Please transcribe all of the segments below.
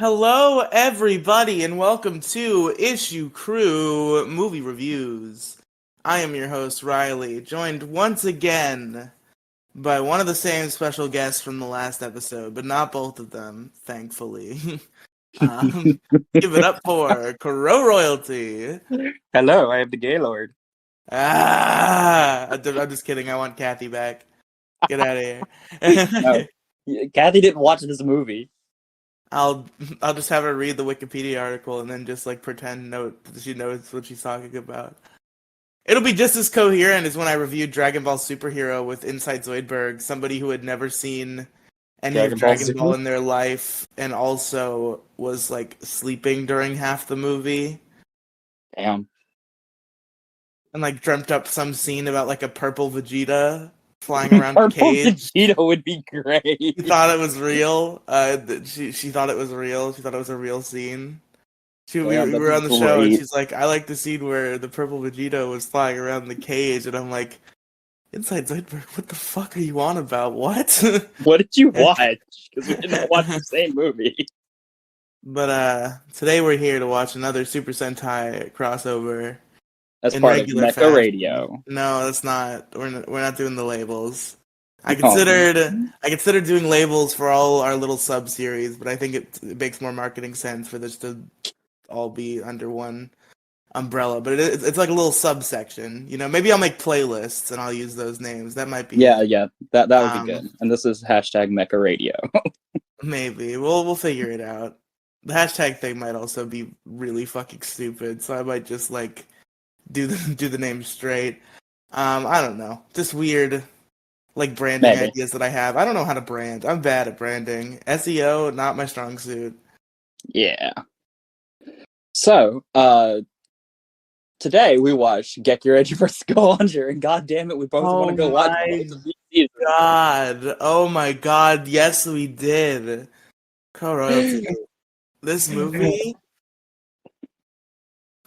Hello, everybody, and welcome to Issue Crew Movie Reviews. I am your host, Riley, joined once again by one of the same special guests from the last episode, but not both of them, thankfully. um, Give it up for Crow Royalty. Hello, I am the Gaylord. I'm just kidding. I want Kathy back. Get out of here. No, Kathy didn't watch this movie. I'll I'll just have her read the Wikipedia article and then just like pretend that she knows what she's talking about. It'll be just as coherent as when I reviewed Dragon Ball Superhero with Inside Zoidberg, somebody who had never seen any of Dragon Ball in their life and also was like sleeping during half the movie. Damn. And like dreamt up some scene about like a purple Vegeta flying around a cage. Vegeta would be great. She thought it was real. She thought it was real. She thought it was a real scene. We were on the show, and she's like, "I like the scene where the purple Vegeta was flying around the cage," and I'm like, "Inside Zoidberg, what the fuck are you on about? What? What did you watch? Because we didn't watch the same movie." But today we're here to watch another Super Sentai crossover. That's part of Mecha Radio. No, that's not. We're not doing the labels. I considered doing labels for all our little sub series, but I think it makes more marketing sense for this to all be under one umbrella. But it's like a little subsection, you know. Maybe I'll make playlists and I'll use those names. That might be that would be good. And this is hashtag Mecha Radio. Maybe we'll figure it out. The hashtag thing might also be really fucking stupid, so I might just like do the name straight. I don't know, just weird. Like branding ideas that I have. I don't know how to brand. I'm bad at branding. SEO, not my strong suit. Yeah. So, today we watched Gekiranger vs. Go-Onger, and god damn it, we both want to go watch both of these. Oh my god, yes we did. Co-royalty. This movie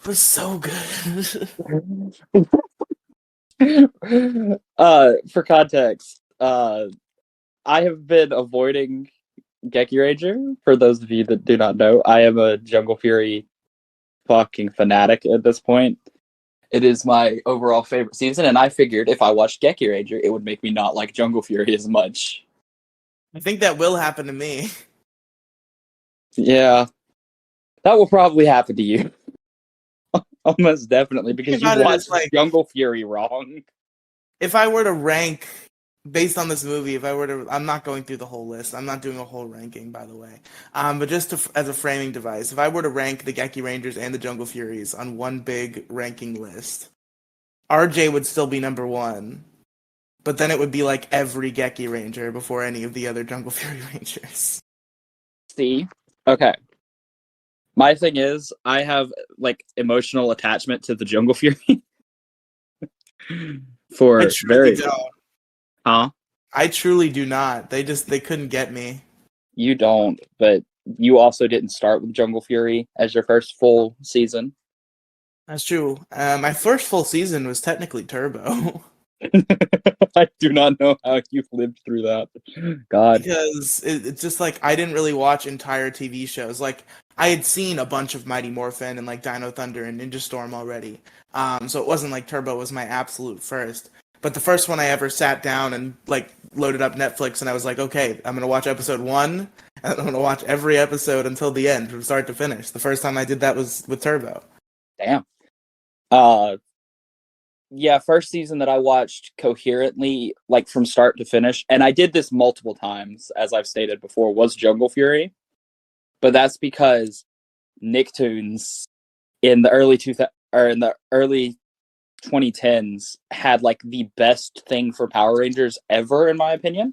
was so good. For context, I have been avoiding Gekiranger. For those of you that do not know, I am a Jungle Fury fucking fanatic at this point. It is my overall favorite season, and I figured if I watched Gekiranger, it would make me not like Jungle Fury as much. I think that will happen to me. Yeah, that will probably happen to you. Almost definitely, because you watched Jungle Fury wrong. If I were to rank based on this movie, I'm not going through the whole list. I'm not doing a whole ranking, by the way. But just as a framing device, if I were to rank the Gekirangers and the Jungle Furies on one big ranking list, RJ would still be number one. But then it would be like every Gekiranger before any of the other Jungle Fury Rangers. See? Okay. My thing is, I have like emotional attachment to the Jungle Fury. I truly don't. Huh? I truly do not. They couldn't get me. You don't, but you also didn't start with Jungle Fury as your first full season. That's true. My first full season was technically Turbo. I do not know how you've lived through that. God. Because it's just like I didn't really watch entire TV shows. Like I had seen a bunch of Mighty Morphin and like Dino Thunder and Ninja Storm already. So it wasn't like Turbo was my absolute first. But the first one I ever sat down and like loaded up Netflix and I was like, okay, I'm gonna watch episode 1 and I'm gonna watch every episode until the end from start to finish. The first time I did that was with Turbo. Damn. Yeah, first season that I watched coherently, like from start to finish, and I did this multiple times, as I've stated before, was Jungle Fury. But that's because Nicktoons in the early 2010s had like the best thing for Power Rangers ever, in my opinion.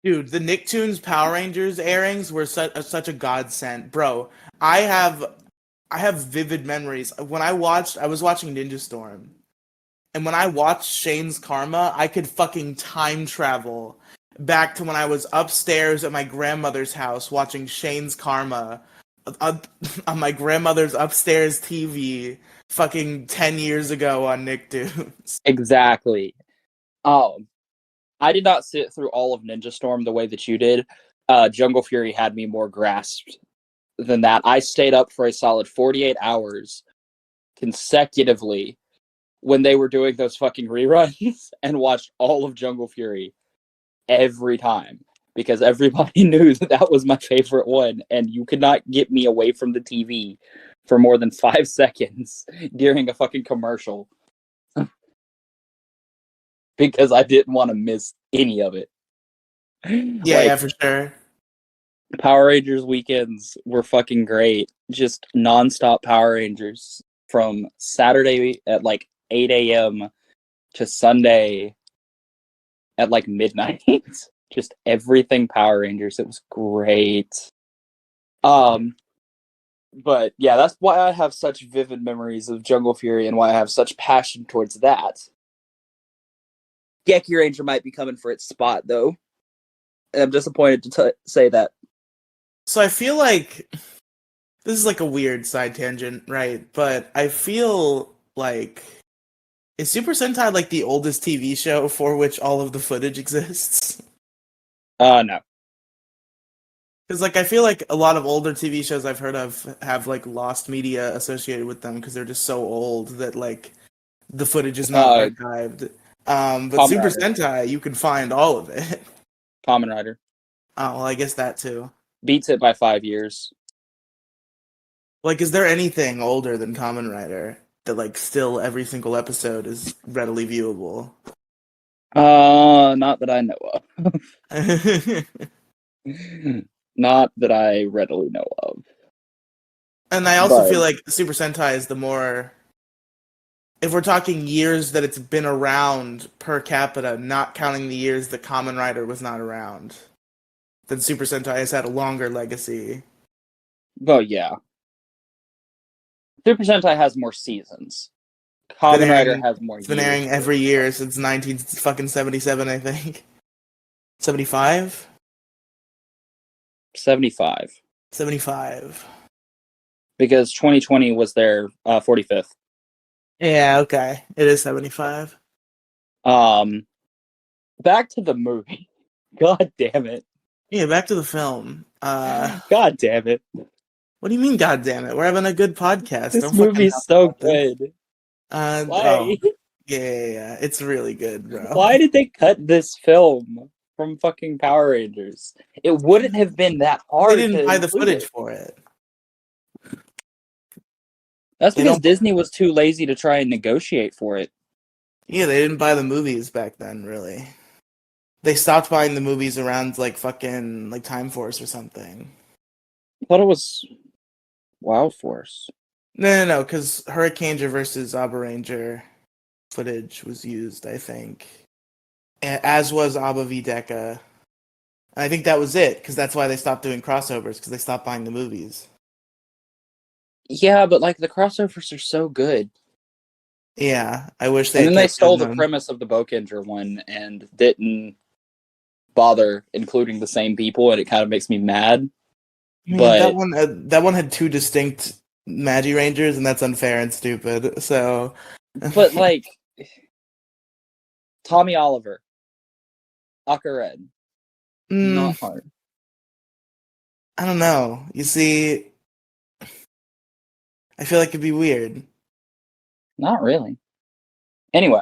Dude, the Nicktoons Power Rangers airings were such a godsend, bro. I have vivid memories. When I was watching Ninja Storm. And when I watched Shane's Karma, I could fucking time travel back to when I was upstairs at my grandmother's house watching Shane's Karma on my grandmother's upstairs TV fucking 10 years ago on Nicktoons. Exactly. I did not sit through all of Ninja Storm the way that you did, Jungle Fury had me more grasped than that. I stayed up for a solid 48 hours consecutively when they were doing those fucking reruns and watched all of Jungle Fury every time because everybody knew that that was my favorite one, and you could not get me away from the TV for more than 5 seconds during a fucking commercial because I didn't want to miss any of it. Yeah, for sure. Power Rangers weekends were fucking great. Just nonstop Power Rangers from Saturday at like 8 a.m. to Sunday at like midnight. Just everything Power Rangers. It was great. But yeah, that's why I have such vivid memories of Jungle Fury and why I have such passion towards that. Gekiranger might be coming for its spot though. I'm disappointed to say that. So I feel like this is like a weird side tangent, right? But I feel like is Super Sentai like the oldest TV show for which all of the footage exists? No. Because like I feel like a lot of older TV shows I've heard of have like lost media associated with them because they're just so old that like the footage is not archived. But Super Sentai, you can find all of it. Kamen Rider. Oh, well, I guess that too. Beats it by 5 years. Like, is there anything older than Kamen Rider that like still every single episode is readily viewable? Not that I know of. Not that I readily know of. And I also feel like Super Sentai is the more, if we're talking years that it's been around per capita, not counting the years that Kamen Rider was not around, then Super Sentai has had a longer legacy. Well, yeah. Super Sentai has more seasons. Kamen Rider has more years. It's been airing every year since 1977, I think. 75? 75. 75. Because 2020 was their 45th. Yeah, okay. It is 75. Back to the movie. God damn it. Yeah, back to the film. God damn it. What do you mean, God damn it? We're having a good podcast. This movie's so good. Why? Oh, yeah. It's really good, bro. Why did they cut this film from fucking Power Rangers? It wouldn't have been that hard. They didn't buy the footage for it. That's because Disney was too lazy to try and negotiate for it. Yeah, they didn't buy the movies back then, really. They stopped buying the movies around like fucking like Time Force or something. I thought it was Wild Force. No, because Hurricaneger versus Abba Ranger footage was used, I think. As was Abba v Deca. I think that was it, because that's why they stopped doing crossovers, because they stopped buying the movies. Yeah, but like the crossovers are so good. Yeah, I wish they. And then they stole the premise of the Go-Onger one and didn't bother including the same people, and it kind of makes me mad. Man, but that one had two distinct Magi Rangers, and that's unfair and stupid. So, but like Tommy Oliver, Aka Red, not hard. I don't know. You see, I feel like it'd be weird. Not really. Anyway,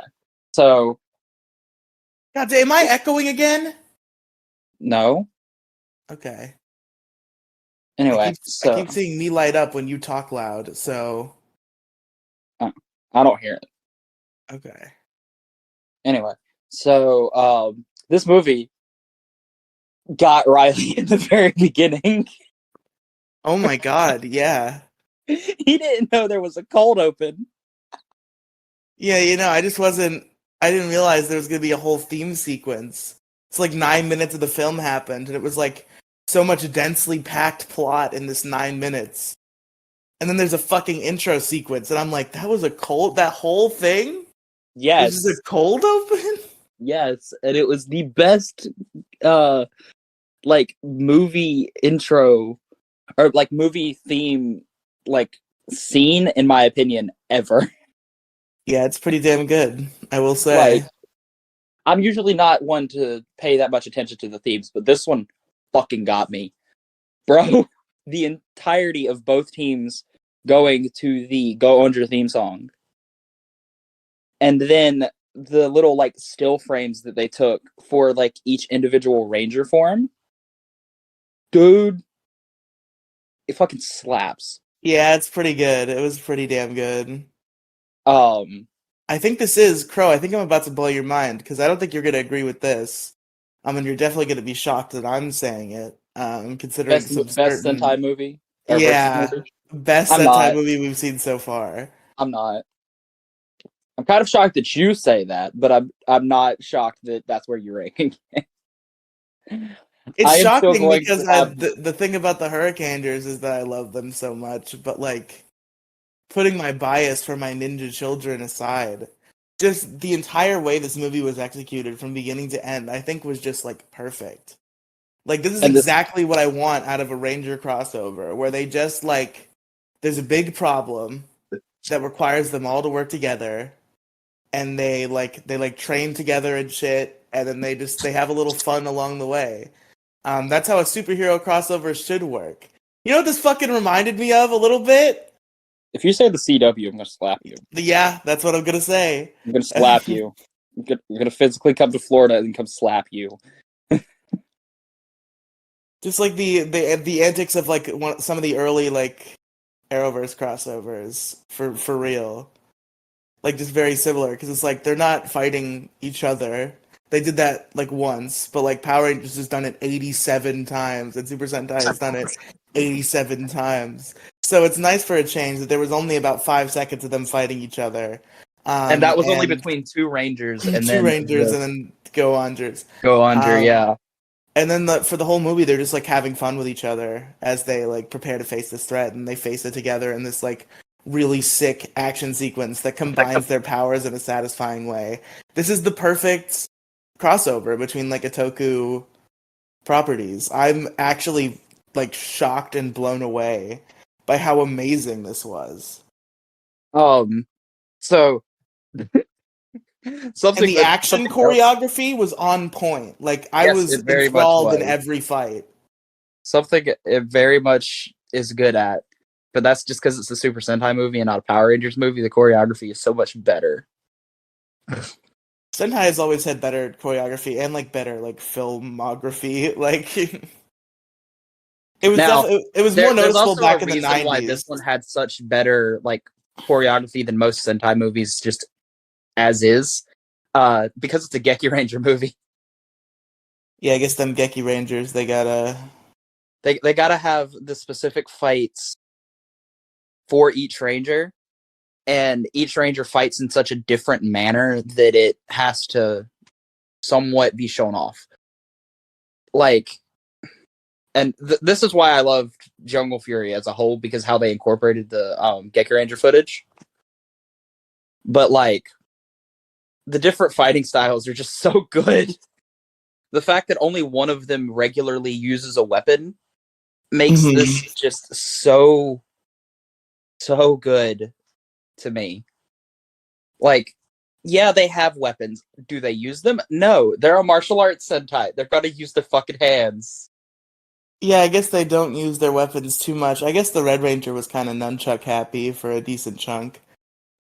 so. God damn, am I echoing again? No. Okay. Anyway, I keep seeing me light up when you talk loud, so. I don't hear it. Okay. Anyway, so this movie got Riley in the very beginning. Oh my god, yeah. He didn't know there was a cold open. Yeah, I didn't realize there was going to be a whole theme sequence. It's like 9 minutes of the film happened, and it was like so much densely packed plot in this 9 minutes. And then there's a fucking intro sequence, and I'm like, that whole thing? Yes. This is a cold open? Yes, and it was the best, like, movie intro, or, like, movie theme, like, scene, in my opinion, ever. Yeah, it's pretty damn good, I will say. Like, I'm usually not one to pay that much attention to the themes, but this one fucking got me. Bro, the entirety of both teams going to the Go-Onger theme song. And then the little like still frames that they took for like each individual ranger form. Dude, it fucking slaps. Yeah, it's pretty good. It was pretty damn good. Um I think this is Crow. I think I'm about to blow your mind because I don't think you're gonna agree with this. And you're definitely gonna be shocked that I'm saying it. Considering some best certain Sentai movie or versus yeah movie. best I'm Sentai not. movie we've seen so far. I'm not. I'm kind of shocked that you say that, but I'm not shocked that that's where you're ranking. It's I am still shocking going because to have the thing about the Hurricaners is that I love them so much, but like putting my bias for my ninja children aside, just the entire way this movie was executed from beginning to end, I think was just like perfect. Like this is and this exactly what I want out of a Ranger crossover, where they just like there's a big problem that requires them all to work together, and they train together and shit, and then they have a little fun along the way. That's how a superhero crossover should work. You know what this fucking reminded me of a little bit? if you say the CW, I'm gonna slap you. Yeah, that's what I'm gonna say. I'm gonna slap you. I'm gonna physically come to Florida and come slap you. Just like the antics of like some of the early like Arrowverse crossovers for real. Like just very similar because it's like they're not fighting each other. They did that like once, but like Power Rangers has done it 87 times, and Super Sentai has done it 87 times. So it's nice for a change that there was only about 5 seconds of them fighting each other. And that was only And between two Rangers and two then Rangers and then Go-Ongers. Go-Onger, yeah. And then for the whole movie, they're just like having fun with each other as they like prepare to face this threat, and they face it together in this like really sick action sequence that combines their powers in a satisfying way. This is the perfect crossover between like a Toku properties. I'm actually like shocked and blown away by how amazing this was. So And something the action something else. choreography was on point. Like I Yes, was it very much enthralled in was. every fight. Something it very much is good at, but that's just because it's a Super Sentai movie and not a Power Rangers movie. The choreography is so much better. Sentai has always had better choreography and like better like filmography. Like it was Now, it was more there's noticeable also a back in the reason why this 90s. one had such better like choreography than most Sentai movies, just as is, because it's a Gekiranger movie. Yeah, I guess them Gekirangers, they gotta. They gotta have the specific fights for each ranger, and each ranger fights in such a different manner that it has to somewhat be shown off. Like, and this is why I love Jungle Fury as a whole, because how they incorporated the Gekiranger footage. But like, the different fighting styles are just so good. The fact that only one of them regularly uses a weapon makes this just so good to me. Like, yeah, they have weapons. Do they use them? No. They're a martial arts Sentai. They're gonna use their fucking hands. Yeah, I guess they don't use their weapons too much. I guess the Red Ranger was kind of nunchuck happy for a decent chunk.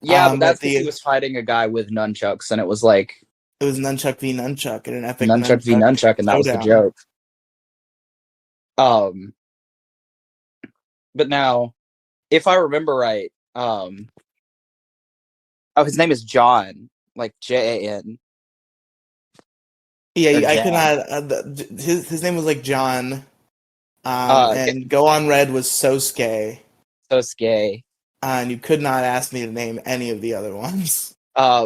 Yeah, but But that's because he was fighting a guy with nunchucks, and it was like it was nunchuck v nunchuck in an epic nunchuck v nunchuck nunchuck, and that was the showdown. joke. But now, if I remember right, oh, his name is John, like Jan. Yeah, Or I Jan. cannot. His name was like John. And Go on Red was Sosuke. Sosuke. And you could not ask me to name any of the other ones.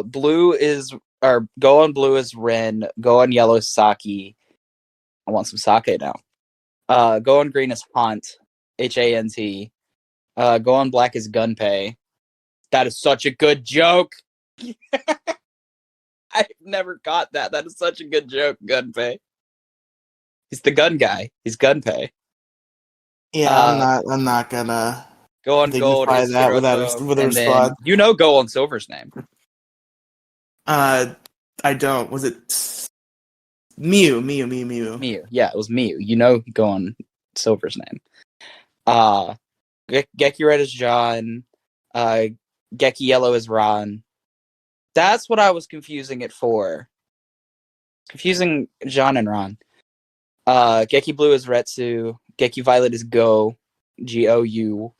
Blue is, or Go on Blue is Ren. Go on Yellow is Saki. I want some sake now. Go on Green is Hant. Hant. Go on Black is Gunpei. That is such a good joke. I've never got that. That is such a good joke, Gunpei. He's the gun guy. He's Gunpei. Yeah, I'm not gonna Go on Gold dignify is that Hiroto, with a and then response. you know Go on Silver's name. I don't. Was it Mew. Miu. Yeah, it was Miu. You know, Go-On Silver's name. Geki Red is John. Geki Yellow is Ron. That's what I was confusing it for. Confusing John and Ron. Geki Blue is Retsu. Geki Violet is Gou. Geki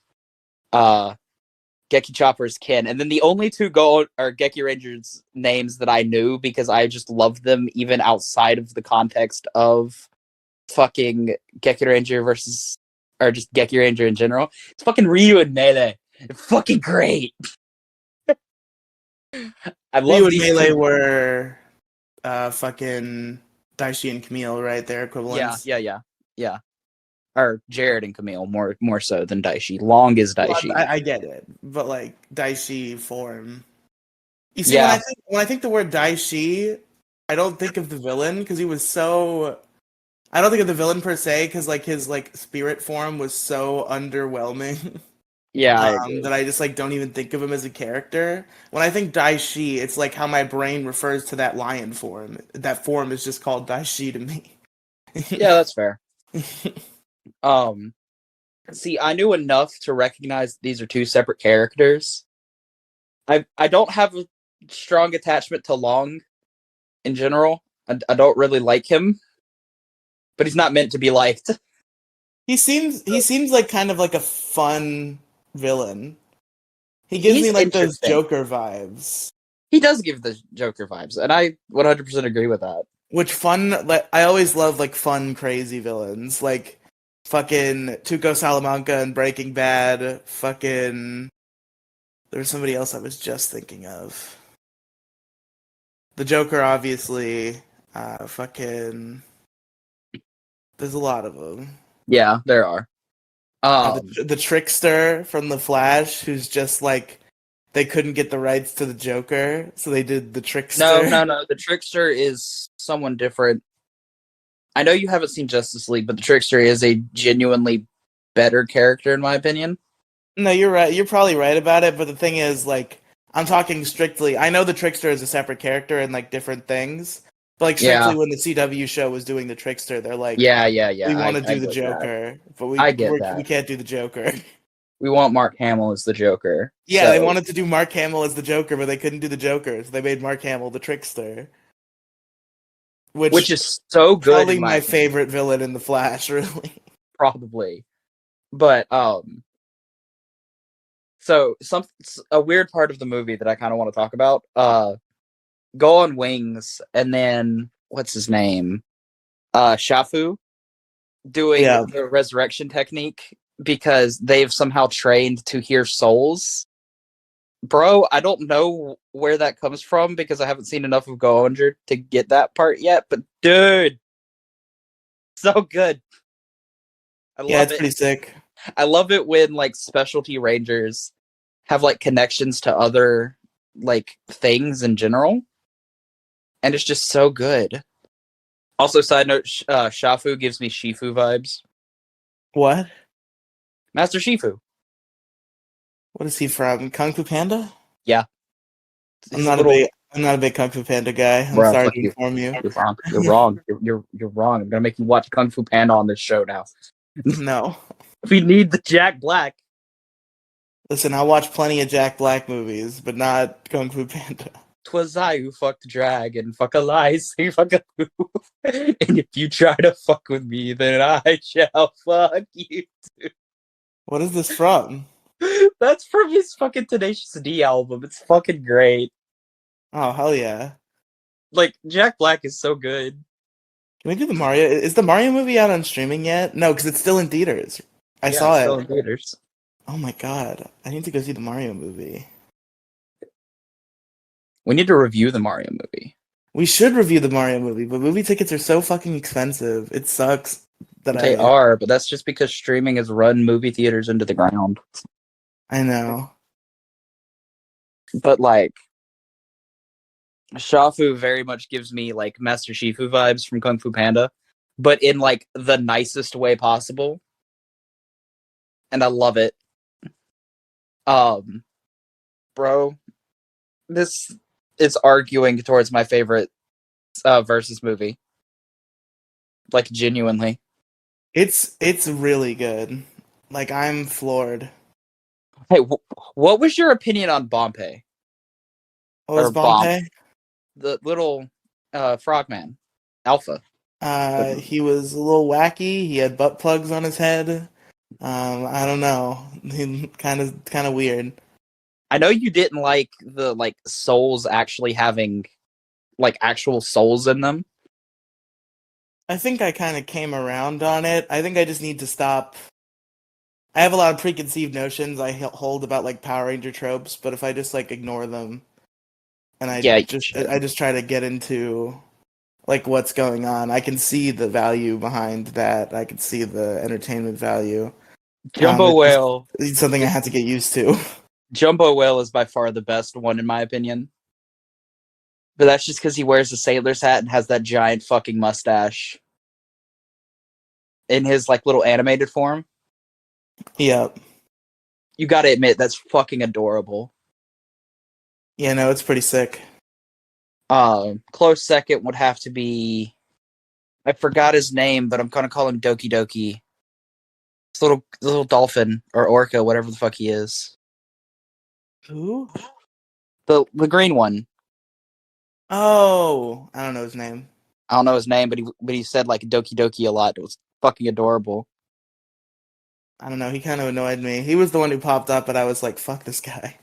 Chopper is Ken. And then the only two Gekirangers names that I knew because I just loved them even outside of the context of fucking Gekiranger versus or just Gekiranger in general. It's fucking Ryu and Melee. It's fucking great. I Ryu love and these Melee two. were fucking Daishi and Camille, right? Their equivalents. Yeah. Or Jared and Camille more so than Daishi. Long is Well, Daishi. I get it, but like Daishi form. You see, Yeah. when I think the word Daishi, I don't think of the villain because he was so. I don't think of the villain per se because like his like spirit form was so underwhelming. Yeah, I agree. That I just like don't even think of him as a character. When I think Daishi, it's like how my brain refers to that lion form. That form is just called Daishi to me. Yeah, that's fair. See, I knew enough to recognize these are two separate characters. I don't have a strong attachment to Long in general. I don't really like him, but he's not meant to be liked. He seems like kind of like a fun villain. He gives He's me like those interesting. Joker vibes. He does give the Joker vibes, and I 100% agree with that. Which fun like I always love like fun crazy villains like fucking Tuco Salamanca and Breaking Bad. Fucking there was somebody else I was just thinking of. The Joker, obviously. Fucking. There's a lot of them. Yeah, there are. The Trickster from The Flash, who's just like they couldn't get the rights to the Joker, so they did the Trickster. No. The Trickster is someone different. I know you haven't seen Justice League, but the Trickster is a genuinely better character in my opinion. No, you're right. You're probably right about it, but the thing is, like, I'm talking strictly. I know the Trickster is a separate character and like different things, but like strictly Yeah, when the CW show was doing the Trickster, they're like, yeah. we want I to do the get that. Joker, but I get we that. can't do the Joker. We want Mark Hamill as the Joker. Yeah, they So, wanted to do Mark Hamill as the Joker, but they couldn't do the Joker, so they made Mark Hamill the Trickster, which which is so good in probably my my opinion, favorite villain in the Flash, really. probably. But so a weird part of the movie that I kind of want to talk about. Go on Wings, and then what's his name? Shafu doing Yeah. the resurrection technique because they've somehow trained to hear souls. Bro, I don't know where that comes from because I haven't seen enough of Go-Onger to get that part yet, but dude, so good. I Yeah, love it's it. pretty sick. I love it when like specialty rangers have like connections to other like things in general, and it's just so good. Also, side note, Shafu gives me Shifu vibes. What? Master Shifu. What is he from? Kung Fu Panda? Yeah. I'm He's a not a little big I'm not a big Kung Fu Panda guy. I'm bro, sorry fuck to you. inform you. You're wrong. You're wrong. You're wrong. I'm gonna make you watch Kung Fu Panda on this show now. No. We need the Jack Black. Listen, I watch plenty of Jack Black movies, but not Kung Fu Panda. 'Twas I who fucked the dragon. Fuck a lie, say fuck a who. And if you try to fuck with me, then I shall fuck you. What is this from? That's from his fucking Tenacious D album. It's fucking great. Oh, hell yeah. Like Jack Black is so good. Can we do the Mario? Is the Mario movie out on streaming yet? No, because it's still in theaters. I Yeah, saw it's still it. in theaters. Oh my god. I need to go see the Mario movie. We need to review the Mario movie. We should review the Mario movie, but movie tickets are so fucking expensive. It sucks that They are, but that's just because streaming has run movie theaters into the ground. I know. But like Shafu very much gives me like Master Shifu vibes from Kung Fu Panda, but in like the nicest way possible. And I love it. Bro, this is arguing towards my favorite versus movie. Like, genuinely. It's really good. Like, I'm floored. Hey, what was your opinion on Bombay? What was Or Bomp? Bombay? The little frogman. Alpha. He was a little wacky. He had butt plugs on his head. I don't know. He kind of weird. I know you didn't like the, like, souls actually having, like, actual souls in them. I think I kind of came around on it. I think I just need to stop. I have a lot of preconceived notions I hold about like Power Ranger tropes, but if I just like ignore them and Yeah, you should. I just try to get into like what's going on, I can see the value behind that. I can see the entertainment value. Jumbo It's just Whale. it's something I have to get used to. Jumbo Whale is by far the best one, in my opinion. But that's just because he wears a sailor's hat and has that giant fucking mustache in his, like, little animated form. Yep. You gotta admit, that's fucking adorable. Yeah, no, it's pretty sick. Close second would have to be... I forgot his name, but I'm gonna call him Doki Doki. This little dolphin, or orca, whatever the fuck he is. Who? The green one. Oh, I don't know his name. I don't know his name, but he said, like, Doki Doki a lot. It was fucking adorable. I don't know. He kind of annoyed me. He was the one who popped up, but I was like, "Fuck this guy.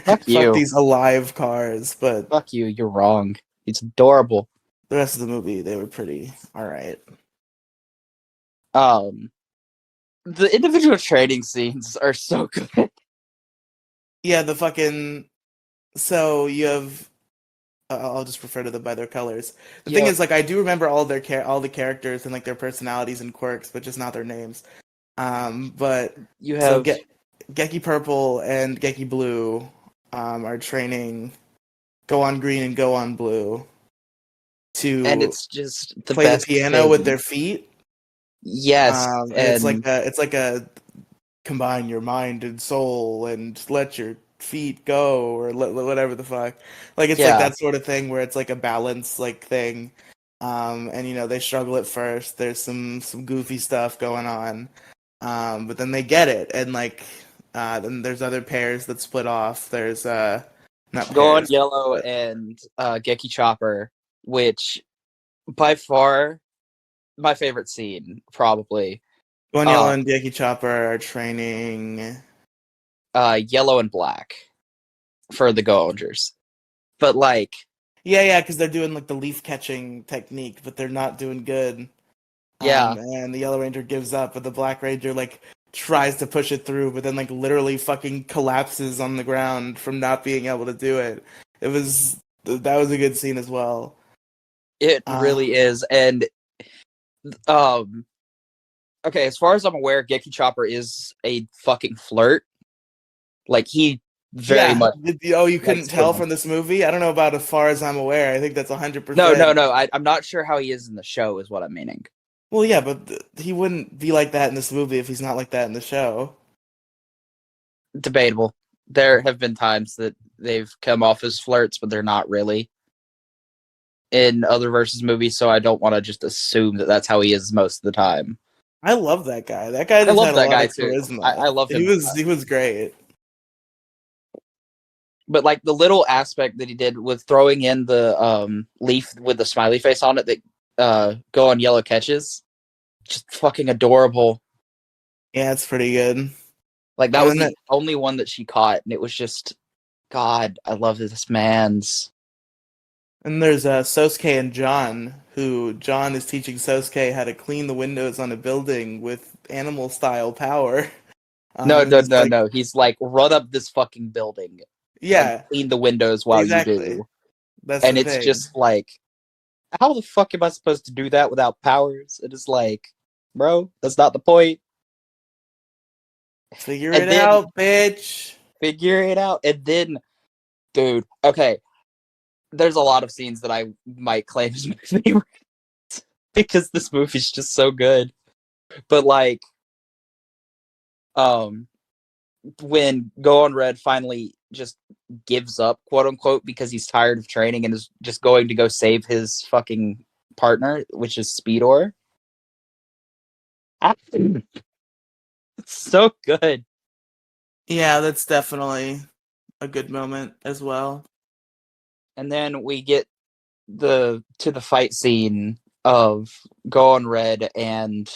Fuck Fuck you. these alive cars." But Fuck you. You're wrong. It's adorable. the rest of the movie, they were pretty all right. The individual training scenes are so good. Yeah, the fucking. So you have. I'll just refer to them by their colors. The thing Yep. is, like, I do remember all the characters and like their personalities and quirks, but just not their names. But You so have Geki Purple and Geki Blue, are training Go on Green and Go on Blue and to it's just the play the best piano with thing. their feet. Yes, And and it's like a combine your mind and soul and let your feet go or whatever the fuck. Like it's like yeah, that sort of thing where it's like a balance like thing. And you know they struggle at first. There's some goofy stuff going on, but then they get it. And like then there's other pairs that split off. There's not Go on pairs, Yellow but and Geki Chopper, which by far my favorite scene, probably. Gon Yellow Uh, and Jackie Chopper are training. Yellow and Black for the Go-Ongers. But, like, Yeah, because they're doing like the leaf catching technique, but they're not doing good. yeah, And the Yellow Ranger gives up, but the Black Ranger like tries to push it through, but then like literally fucking collapses on the ground from not being able to do it. That was a good scene as well. it Uh, really is. And, um, okay, as far as I'm aware, Geki Chopper is a fucking flirt. Like, he very yeah. much Oh, you couldn't likes tell women. from this movie? I don't know about as far as I'm aware. I think that's No, 100%. I'm not sure how he is in the show, is what I'm meaning. Well, yeah, but he wouldn't be like that in this movie if he's not like that in the show. Debatable. There have been times that they've come off as flirts, but they're not really in other versus movies, so I don't want to just assume that that's how he is most of the time. I love that guy. That guy I just love had a that lot guy of too. I charisma. love him. He was great. But, like, the little aspect that he did with throwing in the leaf with the smiley face on it that Go on Yellow catches, just fucking adorable. Yeah, it's pretty good. Like, that was And the then only one that she caught, and it was just, God, I love this man's. and there's Sosuke and John, who John is teaching Sosuke how to clean the windows on a building with animal style power. No, And he's like, no. He's like, run up this fucking building and yeah, clean the windows while you exactly. do. That's And the it's thing. just like, how the fuck am I supposed to do that without powers? It is like, bro, that's not the point. Figure And it then out, bitch. figure it out. And then, dude, okay, there's a lot of scenes that I might claim as my favorite because this movie's just so good. But, like, um, when Go on Red finally just gives up, quote unquote, because he's tired of training and is just going to go save his fucking partner, which is Speedor. So good. Yeah, that's definitely a good moment as well. And then we get to the fight scene of Go-Onger and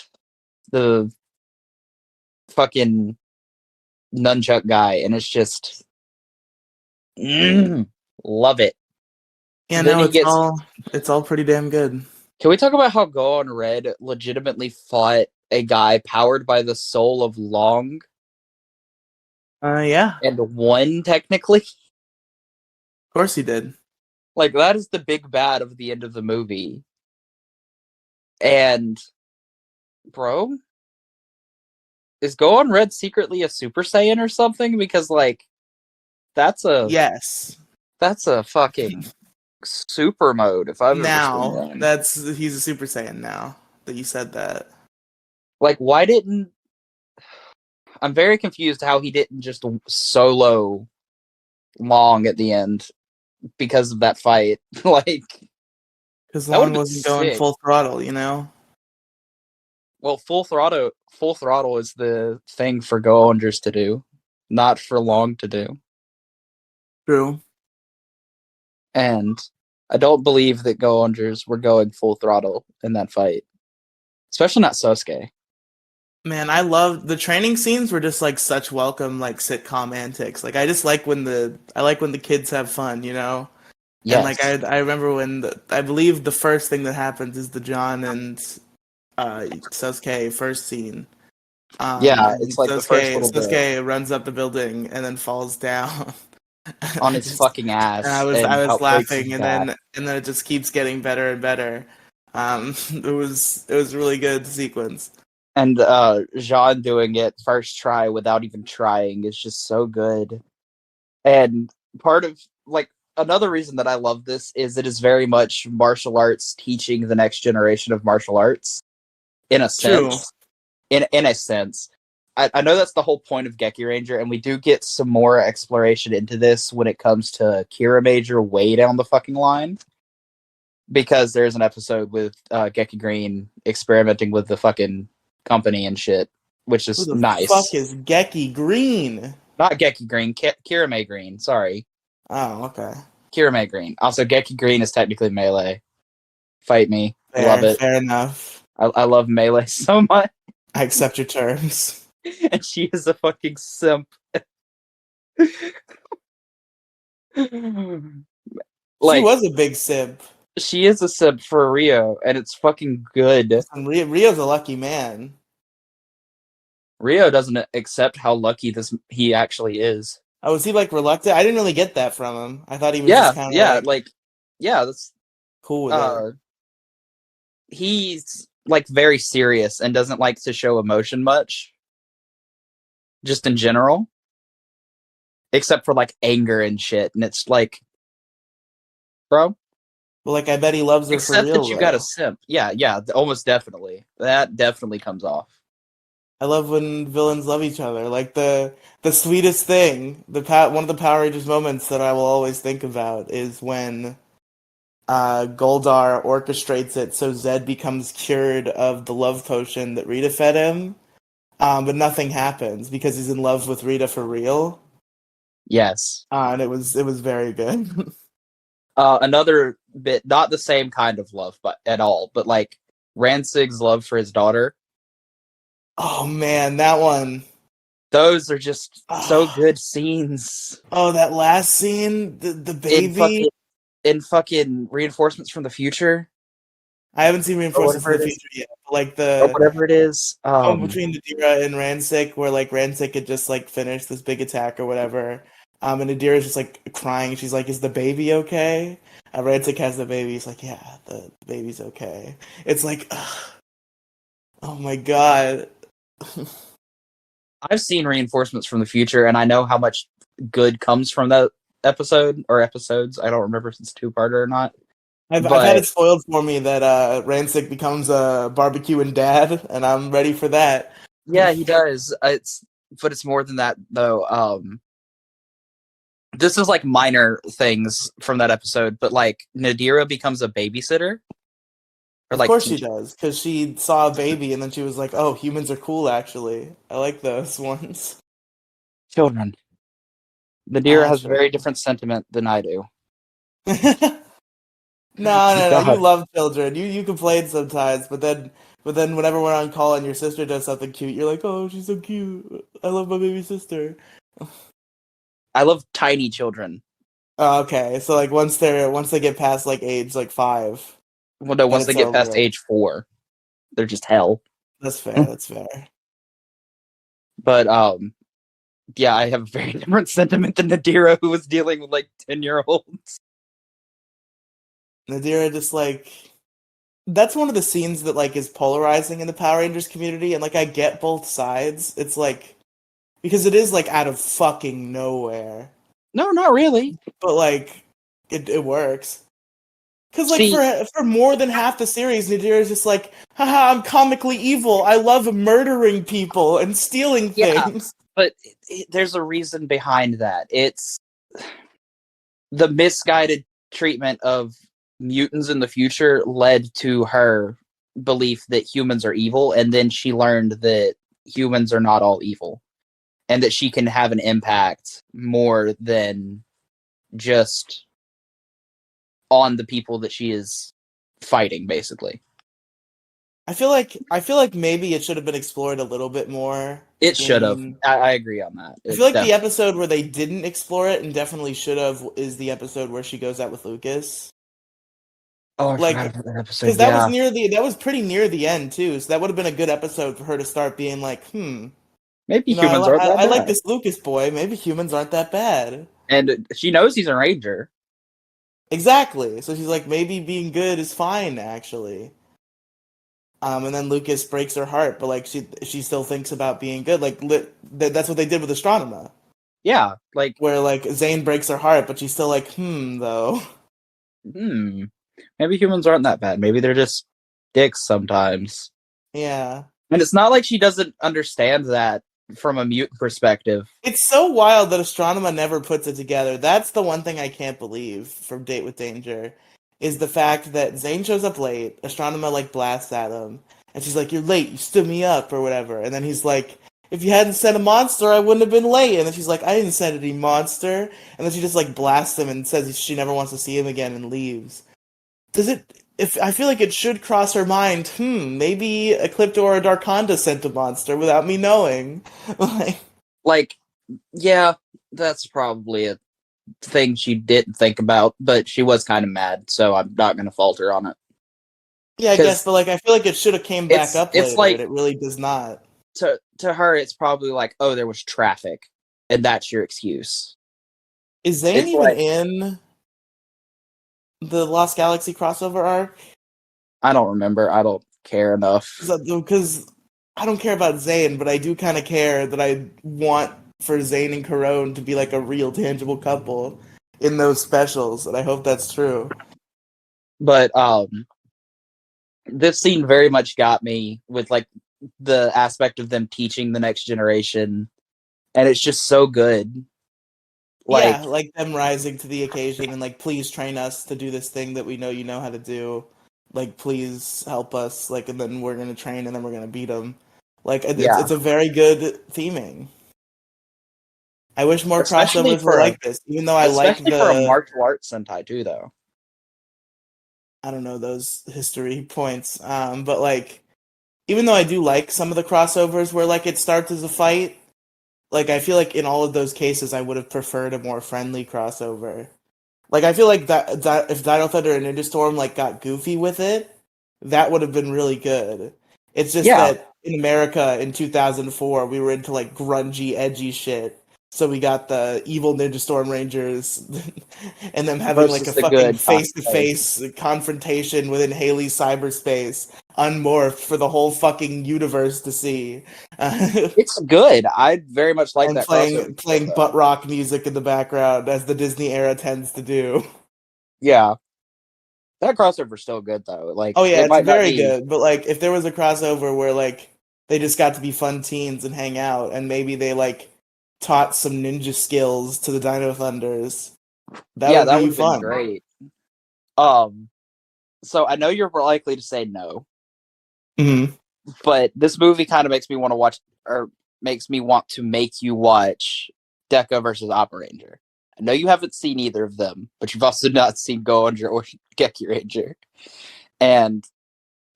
the fucking nunchuck guy, and it's just love it. Yeah, Then no, he gets. it's all pretty damn good. Can we talk about how Go-Onger legitimately fought a guy powered by the soul of Long Yeah, and won technically? of course he did. Like, that is the big bad of the end of the movie. And, bro, is Go-Onger secretly a Super Saiyan or something? Because, like, that's a Yes. fucking super mode if I've ever seen Now, one. he's a Super Saiyan now that you said that. Like, why didn't I'm very confused how he didn't just solo Long at the end because of that fight. Like, Because that would Long have been wasn't going sick. full throttle, you know? Well, full throttle is the thing for Go-Ongers to do, not for Long to do. True. And I don't believe that Go-Ongers were going full throttle in that fight. Especially not Sosuke. Man, I love the training scenes were just like such welcome like sitcom antics. Like I just like when the kids have fun, you know? And like Yes. I remember when I believe the first thing that happens is the John and Sasuke first scene. Yeah, And it's like the first little bit Sasuke runs up the building and then falls down. on I his just fucking and ass I and how was it breaks his laughing back. and then it just keeps getting better and better. It was really good sequence. And Jean doing it first try without even trying is just so good. And part of like another reason that I love this is it is very much martial arts teaching the next generation of martial arts in a True. sense. In a sense. I know that's the whole point of Gekiranger, and we do get some more exploration into this when it comes to Kiramager way down the fucking line. Because there's an episode with Geki Green experimenting with the fucking company and shit, which Who is the fuck nice. is Geki Green? Not Geki Green, Kirame Green. Sorry, Oh, okay. Kirame Green. Also, Geki Green is technically melee. Fight me, love Fair, it. fair enough. I love melee so much, I accept your terms. and she is a fucking simp. She Like was a big simp. she is a simp for Rio, and it's fucking good. And Rio's a lucky man. Rio doesn't accept how lucky he actually is. Oh, was he like reluctant? I didn't really get that from him. I thought he was Yeah, just kind of yeah, like like yeah, that's cool with it. uh he's like very serious and doesn't like to show emotion much, just in general, except for like anger and shit. And it's like, bro, But like, I bet he loves her for accept real that you got a though. simp. Yeah, yeah, almost definitely. That definitely comes off. I love when villains love each other. Like the sweetest thing, one of the Power Rangers moments that I will always think about is when Goldar orchestrates it so Zed becomes cured of the love potion that Rita fed him. But nothing happens because he's in love with Rita for real. Yes. And it was very good. Another bit, not the same kind of love, but at all, but like Ransig's love for his daughter. Oh man, that one. Those are just so Oh, good scenes oh, that last scene, the in baby. fucking reinforcements from the future I haven't seen or Reinforcements whatever of the it is, Future yet. But like or the whatever it is. moment between Nadira and Ransik, where like Ransik had just like finished this big attack or whatever. And Nadira's just like crying. She's like, "Is the baby okay?" Ransik has the baby. He's like, "Yeah, the baby's okay." It's like, ugh, oh my god. I've seen reinforcements from the future, and I know how much good comes from that episode or episodes. I don't remember if it's two-parter or not. I've had But it spoiled for me that Rancic becomes a barbecuing dad, and I'm ready for that. yeah, he does. It's more than that though. This is like minor things from that episode, but like Nadira becomes a babysitter, Or Of like course she teach. does, because she saw a baby and then she was like, "Oh, humans are cool, actually. I like those ones." Children. Nadira has a Sure. very different sentiment than I do. No. You God. love children. You complain sometimes, but then whenever we're on call and your sister does something cute, you're like, "Oh, she's so cute. I love my baby sister." I love tiny children. Oh, okay, so like once they get past like age like 5, Well, no, then once they it's get past over. age 4, they're just hell. That's fair. That's fair. But yeah, I have a very different sentiment than Nadira, who was dealing with like 10-year-olds. Nadira just like that's one of the scenes that like is polarizing in the Power Rangers community, and like I get both sides. It's like because it is like out of fucking nowhere, No, not really. but like it works. Cause like See, for more than half the series, Nadira is just like, haha, I'm comically evil. I love murdering people and stealing yeah, things. but there's a reason behind that. It's the misguided treatment of mutants in the future led to her belief that humans are evil, and then she learned that humans are not all evil, and that she can have an impact more than just on the people that she is fighting, basically. I feel like maybe it should have been explored a little bit more It should have. in I agree on that. I It feel like the definitely. episode where they didn't explore it and definitely should have is the episode where she goes out with Lucas. Oh, I forgot Like, about that episode. because that was Yeah. pretty near the end too. So that would have been a good episode for her to start being like, Maybe humans aren't that I like bad. this Lucas boy. Maybe humans aren't that bad. And she knows he's a ranger. Exactly. So she's like, maybe being good is fine actually. And then Lucas breaks her heart, but like she still thinks about being good. Like that's what they did with Astronema, Yeah. Like, where like Zane breaks her heart, but she's still like, though. hmm. Maybe humans aren't that bad. Maybe they're just dicks sometimes. Yeah. And it's not like she doesn't understand that from a mutant perspective. It's so wild that Astronema never puts it together. That's the one thing I can't believe from Date with Danger, is the fact that Zane shows up late, Astronema like blasts at him, and she's like, "You're late, you stood me up," or whatever. And then he's like, "If you hadn't sent a monster, I wouldn't have been late." And then she's like, "I didn't send any monster." And then she just like blasts him and says she never wants to see him again and leaves. Does it? If I feel like it should cross her mind, maybe Ecliptor or Darkonda sent a monster without me knowing. Like, Like, yeah, that's probably a thing she didn't think about, but she was kind of mad, so I'm not going to fault her on it. yeah, I guess, Because but like I feel like it should have came back up it's later, and like, it really does not. to her, it's probably like, oh, there was traffic, and that's your excuse. Is Zane It's even like, in the Lost Galaxy crossover arc? I don't remember. I don't care enough. Because I don't care about Zane, but I do kind of care that I want for Zane and Corone to be like a real tangible couple in those specials, and I hope that's true. But this scene very much got me with like the aspect of them teaching the next generation, and it's just so good. Like, Yeah, like them rising to the occasion and like, please train us to do this thing that we know you know how to do. Like, please help us. Like, and then we're gonna train, and then we're gonna beat them. Like, yeah, it's a very good theming. I wish more especially crossovers were for a like this. Even though I like especially for a the, martial arts Sentai too, though. I don't know those history points. But like, even though I do like some of the crossovers where like it starts as a fight, like I feel like in all of those cases I would have preferred a more friendly crossover. Like I feel like that if Dino Thunder and Ninja Storm like got goofy with it, that would have been really good. It's just Yeah, that in America in 2004 we were into like grungy, edgy shit. So we got the evil Ninja Storm Rangers and them having like versus a the fucking good face-to-face confrontation within Haley's cyberspace, unmorphed for the whole fucking universe to see. It's good. I very much like And that crossover still, playing butt though. rock music in the background as the Disney era tends to do. Yeah, that crossover's still good though. Like, Oh yeah, it it's might not very be. good. But like, if there was a crossover where like they just got to be fun teens and hang out, and maybe they like taught some ninja skills to the Dino Thunders, that Yeah, would that would be have been fun. great. Um, So I know you're likely to say no, Mhm. but this movie kind of makes me want to watch, or makes me want to make you watch Deca versus Opera Ranger. I know you haven't seen either of them, but you've also not seen Go-Onger or Gekiranger. And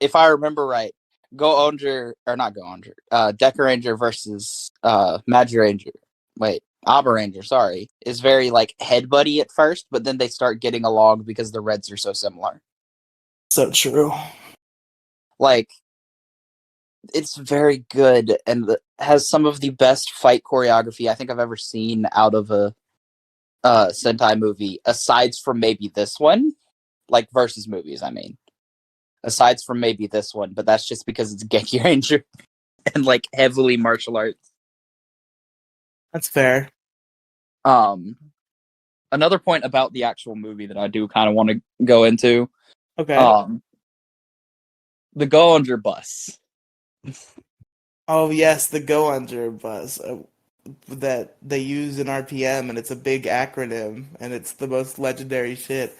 if I remember right, Go-Onger, or not Go-Onger, Gekiranger versus Magiranger, wait, Opera Ranger, sorry, is very like head buddy at first, but then they start getting along because the Reds are so similar. So true. Like, it's very good and has some of the best fight choreography I think I've ever seen out of a Sentai movie, aside from maybe this one, like versus movies. I mean, aside from maybe this one, but that's just because it's Gekiranger and like heavily martial arts. That's fair. Um, Another point about the actual movie that I do kind of want to go into, Okay. the Go-Onger bus. Oh yes, the Go-Onger bus that they use in RPM, and it's a big acronym, and it's the most legendary shit.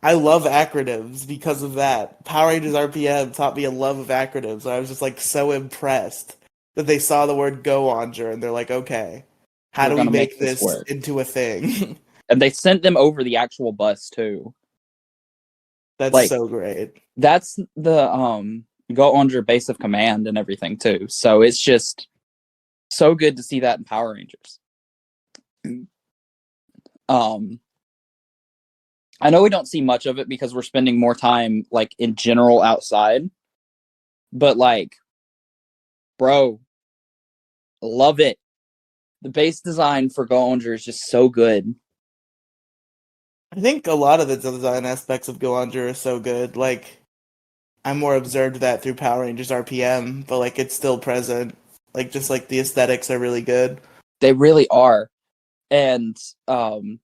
I love acronyms because of that. Power Rangers RPM taught me a love of acronyms. I was just like so impressed that they saw the word Go-Onger and they're like, okay, how We're do we gonna make make this this work, into a thing? and they sent them over the actual bus too. That's Like, so great. that's the Go-Onger base of command and everything too. So it's just so good to see that in Power Rangers. Um, I know we don't see much of it because we're spending more time like in general outside, but like, bro, love it. The base design for Go-Onger is just so good. I think a lot of the design aspects of Go-Onger are so good. Like, I more observed that through Power Rangers RPM, but like it's still present. Like just like the aesthetics are really good. They really are. And um,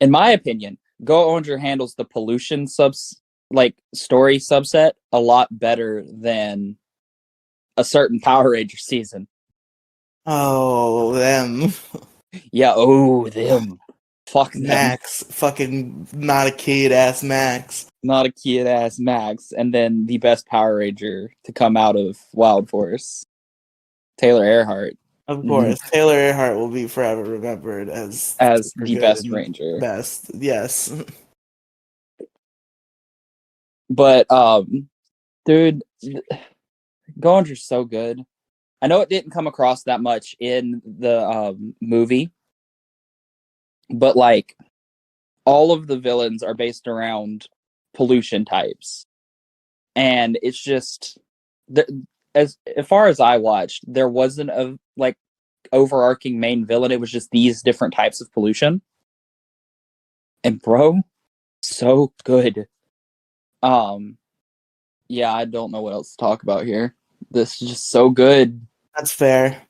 in my opinion, Go-Onger handles the pollution like story subset a lot better than a certain Power Ranger season. Oh, them. Yeah, oh them. Fuck them. Max, fucking not a kid ass Max. Not a kid ass Max, and then the best Power Ranger to come out of Wild Force, Taylor Earhart, Of course, Taylor Earhart will be forever remembered as as super the good best and Ranger. best. Yes. But dude, Go-Onger's so good. I know it didn't come across that much in the movie, but like all of the villains are based around pollution types, and it's just as far as I watched, there wasn't a like overarching main villain. It was just these different types of pollution, and bro, so good. Um, yeah, I don't know what else to talk about here. This is just so good. That's fair.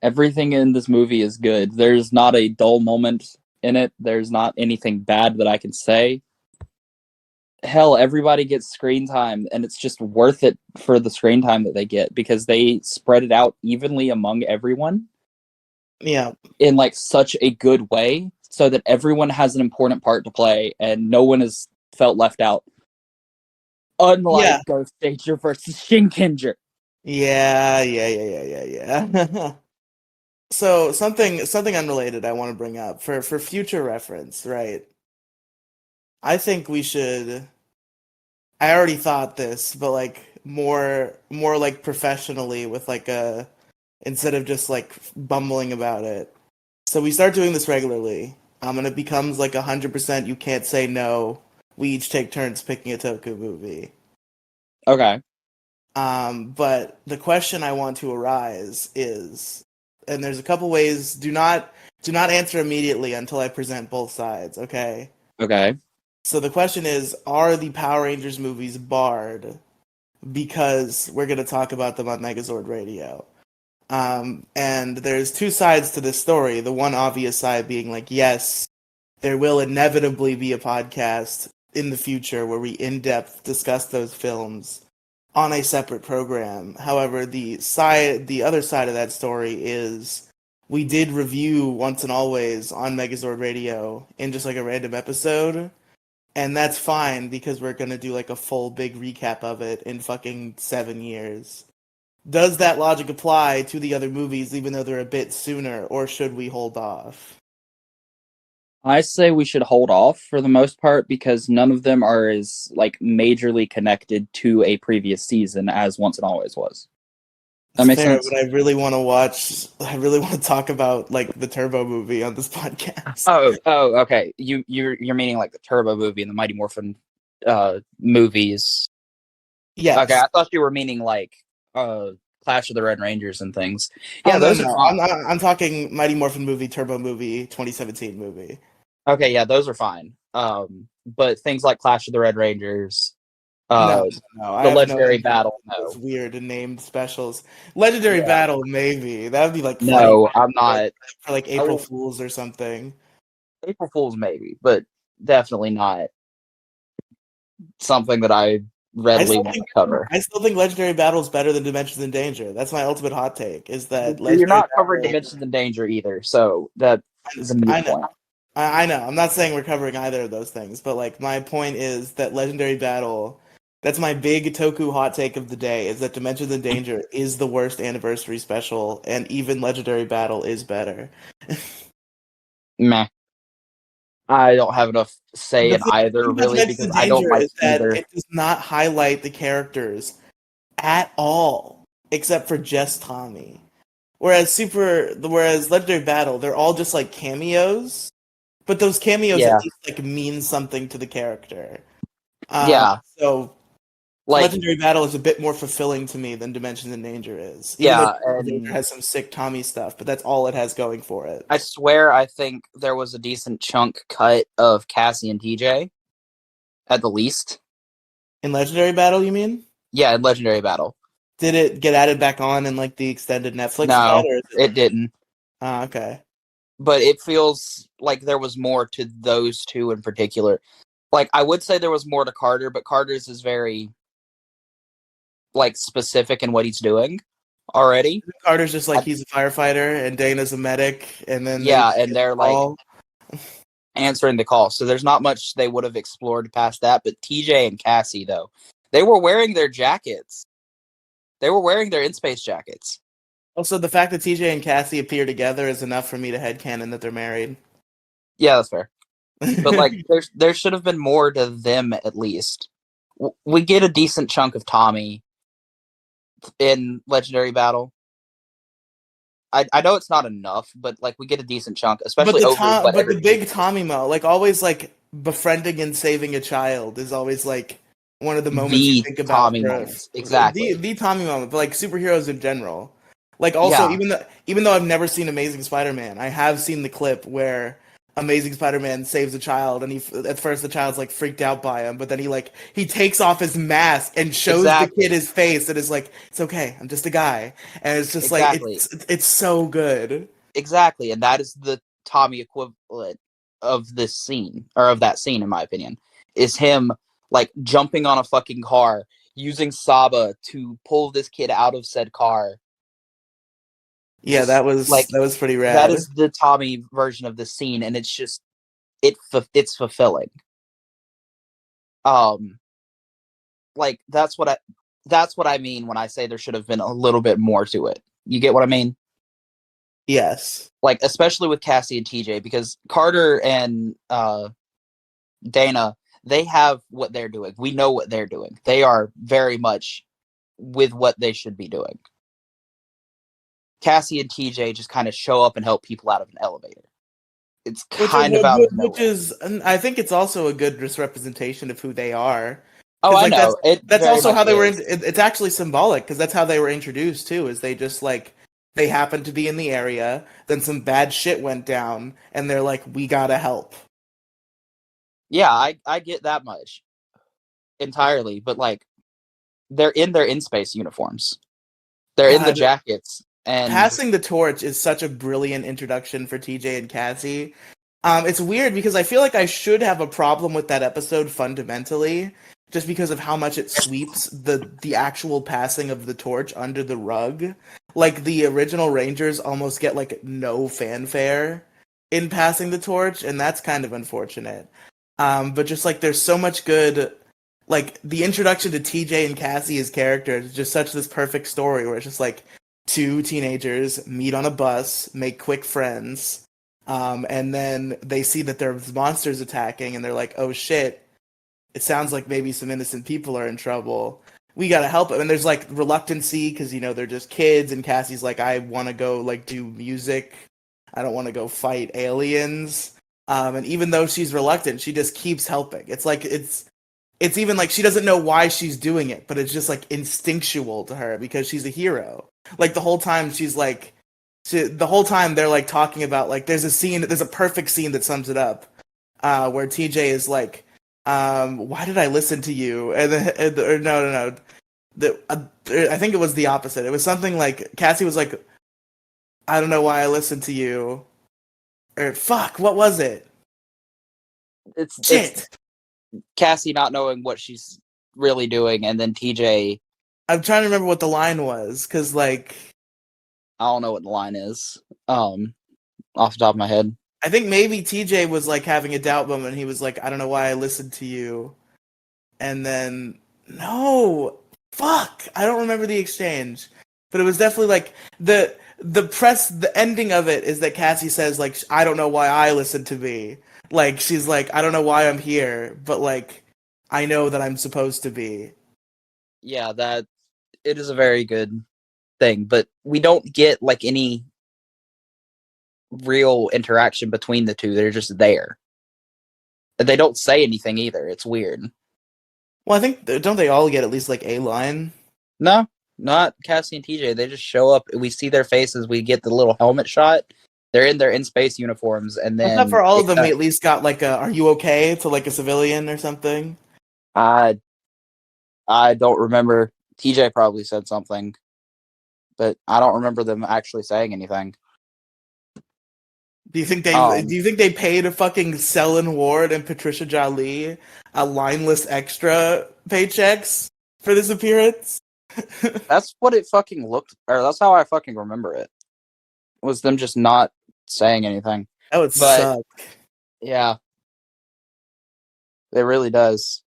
Everything in this movie is good. There's not a dull moment in it. There's not anything bad that I can say. Hell, everybody gets screen time, and it's just worth it for the screen time that they get because they spread it out evenly among everyone Yeah. in like such a good way so that everyone has an important part to play and no one is felt left out. Unlike Yeah. Ghost Danger versus Shinkenger. Yeah, yeah. So something unrelated I want to bring up for future reference, right? I think we should I already thought this, but like more like professionally with like a instead of just like bumbling about it. So we start doing this regularly. And it becomes like 100% you can't say no. We each take turns picking a Toku movie. Okay. But the question I want to arise is, and there's a couple ways. Do not answer immediately until I present both sides. Okay. Okay. So the question is, are the Power Rangers movies barred because we're going to talk about them on Megazord Radio? And there's two sides to this story. The one obvious side being like, yes, there will inevitably be a podcast in the future where we in-depth discuss those films on a separate program. However, the other side of that story is we did review Once and Always on Megazord Radio in just like a random episode, and that's fine because we're gonna do like a full big recap of it in fucking 7 years. Does that logic apply to the other movies, even though they're a bit sooner, or should we hold off? I say we should hold off for the most part because none of them are as like majorly connected to a previous season as Once and Always was. That It's makes fair, sense. but I really want to watch. I really want to talk about like the Turbo movie on this podcast. Oh, okay. You're meaning like the Turbo movie and the Mighty Morphin movies. Okay, Yes. I thought you were meaning like Clash of the Red Rangers and things. Oh Yeah, no, those are no. fine. I'm talking Mighty Morphin movie, Turbo movie, 2017 movie. Okay, yeah, those are fine. But things like Clash of the Red Rangers, No, uh, no. I the have no Legendary interest Battle, in those no. weird and named specials. Legendary Yeah. Battle, maybe. That would be like funny No, I'm for, not. for like I April will Fools or something. April Fools maybe, but definitely not something that I I readily still want think to cover. I still think Legendary Battle is better than Dimensions in Danger. That's my ultimate hot take. Is that You're Legendary not covering Battle? Dimensions in Danger either, so that is a moot I know. point. I know. I'm not saying we're covering either of those things, but like my point is that Legendary Battle. That's my big Toku hot take of the day. Is that Dimensions in Danger is the worst anniversary special, and even Legendary Battle is better. Meh. I don't have enough say The in either thing about really Dimensions because in I don't Danger like is that either. it does not highlight the characters at all, except for just Tommy. Whereas Legendary Battle, they're all just like cameos, but those cameos at Yeah, least like mean something to the character. yeah, So like Legendary Battle is a bit more fulfilling to me than Dimensions in Danger is, even though yeah, Dimensions in Danger and has some sick Tommy stuff, but that's all it has going for it. I swear I think there was a decent chunk cut of Cassie and TJ at the least. In Legendary Battle, you mean? Yeah, in Legendary Battle. Did it get added back on in like the extended Netflix cut, No, or is it? it didn't. Ah, okay. But it feels like there was more to those two in particular. Like I would say there was more to Carter, but Carter's is very like specific in what he's doing already. Carter's just like I, he's a firefighter, and Dana's a medic, and then they yeah, just and get the they're like call. answering the call. So there's not much they would have explored past that. But TJ and Cassie, though, they were wearing their jackets. They were wearing their in space jackets. Also, the fact that TJ and Cassie appear together is enough for me to headcanon that they're married. Yeah, that's fair. But like, there should have been more to them at least. We get a decent chunk of Tommy in Legendary Battle. I know it's not enough, but like we get a decent chunk, But especially over what but the everybody big thinks. Tommy mo, like always, like befriending and saving a child is always like one of the moments you The think about Tommy for moments, exactly. the Tommy moment. But like superheroes in general, like also Yeah, even though I've never seen Amazing Spider-Man, I have seen the clip where Amazing Spider-Man saves a child, and he at first the child's like freaked out by him, but then he takes off his mask and shows the kid exactly, his face, and is like, "It's okay, I'm just a guy," and it's just like exactly. it's so good. Exactly, and that is the Tommy equivalent of this scene, or of that scene, in my opinion, is him like jumping on a fucking car, using Saba to pull this kid out of said car. Yeah, Like that was pretty that rad. is the Tommy version of the scene, and it's just it's fulfilling. Um, like that's what I mean when I say there should have been a little bit more to it. You get what I mean? Yes. Like especially with Cassie and TJ, because Carter and Dana, they have what they're doing. We know what they're doing. They are very much with what they should be doing. Cassie and TJ just kind of show up and help people out of an elevator. It's kind of out of Which nowhere. is, and I think it's also a good misrepresentation of who they are, Oh, because I like know. It that's very also much how they were. is. It's actually symbolic because that's how they were introduced too. Is they just like they happened to be in the area, then some bad shit went down, and they're like, "We gotta help." Yeah, I get that much entirely, but like they're in their in space uniforms. They're in the God, jackets and passing the torch is such a brilliant introduction for TJ and Cassie. It's weird because I feel like I should have a problem with that episode fundamentally, just because of how much it sweeps the actual passing of the torch under the rug. Like the original Rangers almost get like no fanfare in passing the torch, and that's kind of unfortunate. But just like there's so much good, like the introduction to TJ and Cassie as characters is just such this perfect story where it's just like two teenagers meet on a bus, make quick friends, and then they see that there's monsters attacking, and they're like, "Oh shit! It sounds like maybe some innocent people are in trouble. We gotta help them." And there's like reluctancy because they're just kids, and Cassie's like, "I want to go like do music. I don't want to go fight aliens." And even though she's reluctant, she just keeps helping. It's like it's even like she doesn't know why she's doing it, but it's just like instinctual to her because she's a hero. Like the whole time she's like, the whole time they're like talking about like there's a perfect scene that sums it up, where TJ is like, why did I listen to you? And then, or no, I think it was the opposite. It was something like Cassie was like, I don't know why I listened to you, or fuck, what was it? It's Cassie not knowing what she's really doing, and then TJ. I'm trying to remember what the line was because like I don't know what the line is. Off the top of my head. I think maybe TJ was like having a doubt moment. He was like, I don't know why I listened to you. And then, no, fuck. I don't remember the exchange. But it was definitely like the ending of it is that Cassie says, like, I don't know why I listened to me. Like, she's like, I don't know why I'm here, but like, I know that I'm supposed to be. Yeah, that it is a very good thing, but we don't get like any real interaction between the two. They're just there. They don't say anything either. It's weird. Well, I think, don't they all get at least like a line? No, not Cassie and TJ. They just show up. We see their faces. We get the little helmet shot. They're in their in-space uniforms, and then I thought for all of them, we at least got like a "Are you okay?" to like a civilian or something. I don't remember. TJ probably said something, but I don't remember them actually saying anything. Do you think they paid a fucking Selin Ward and Patricia Jolie a lineless extra paychecks for this appearance? That's what it fucking looked, or that's how I fucking remember it. Was them just not saying anything. That would suck. Yeah, it really does.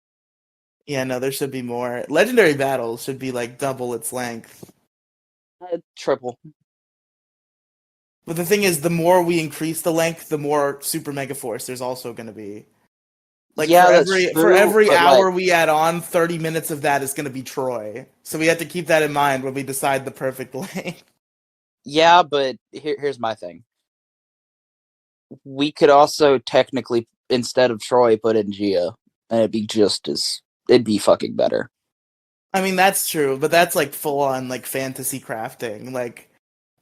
Yeah, no, there should be more. Legendary Battles should be like double its length. Triple. But the thing is, the more we increase the length, the more Super Mega Force there's also going to be. Like yeah, for every hour we add on, 30 minutes of that is going to be Troy. So we have to keep that in mind when we decide the perfect length. Yeah, but here's my thing. We could also technically, instead of Troy, put in Gia, and it'd be fucking better. I mean, that's true, but that's like full on like fantasy crafting. Like,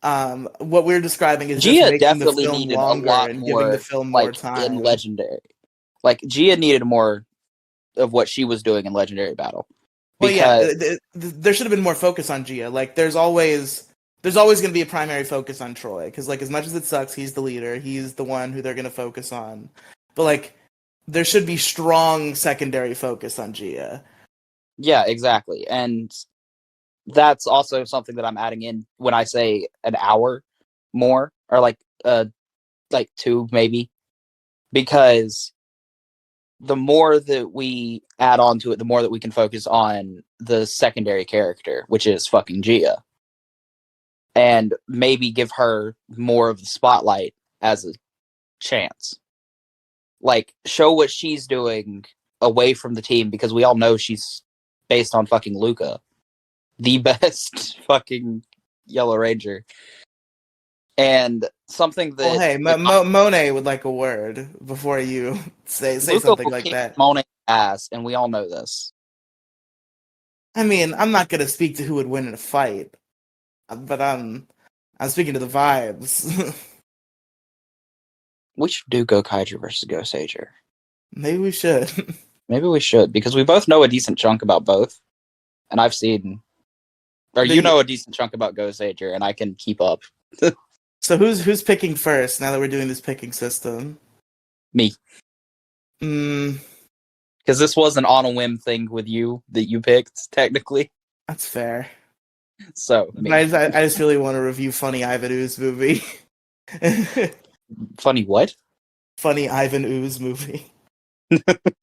what we're describing is Gia just making definitely the film needed longer a lot and more, giving the film like, more time. in Legendary. Like, Gia needed more of what she was doing in Legendary Battle. Well, yeah, there should have been more focus on Gia. Like, there's always going to be a primary focus on Troy because, like, as much as it sucks, he's the leader. He's the one who they're going to focus on. But like, there should be strong secondary focus on Gia. Yeah, exactly, and that's also something that I'm adding in when I say an hour more, or like 2 maybe, because the more that we add on to it, the more that we can focus on the secondary character, which is fucking Gia, and maybe give her more of the spotlight as a chance. Like, show what she's doing away from the team, because we all know she's based on fucking Luca, the best fucking Yellow Ranger. And something that... Well, hey, Monet would like a word before you say Luca something will like kick that. Monet's ass, and we all know this. I mean, I'm not gonna speak to who would win in a fight, but I'm speaking to the vibes. We should do Go-Kaiju versus Go-Sager. Maybe we should. Maybe we should, because we both know a decent chunk about both. And I've seen... Or you know a decent chunk about Go-Sager, and I can keep up. So who's picking first, now that we're doing this picking system? Me. Because this was an on a whim thing with you that you picked, technically. That's fair. So, I just really want to review Funny Ivan Ooze movie. Funny what? Funny Ivan Ooze movie.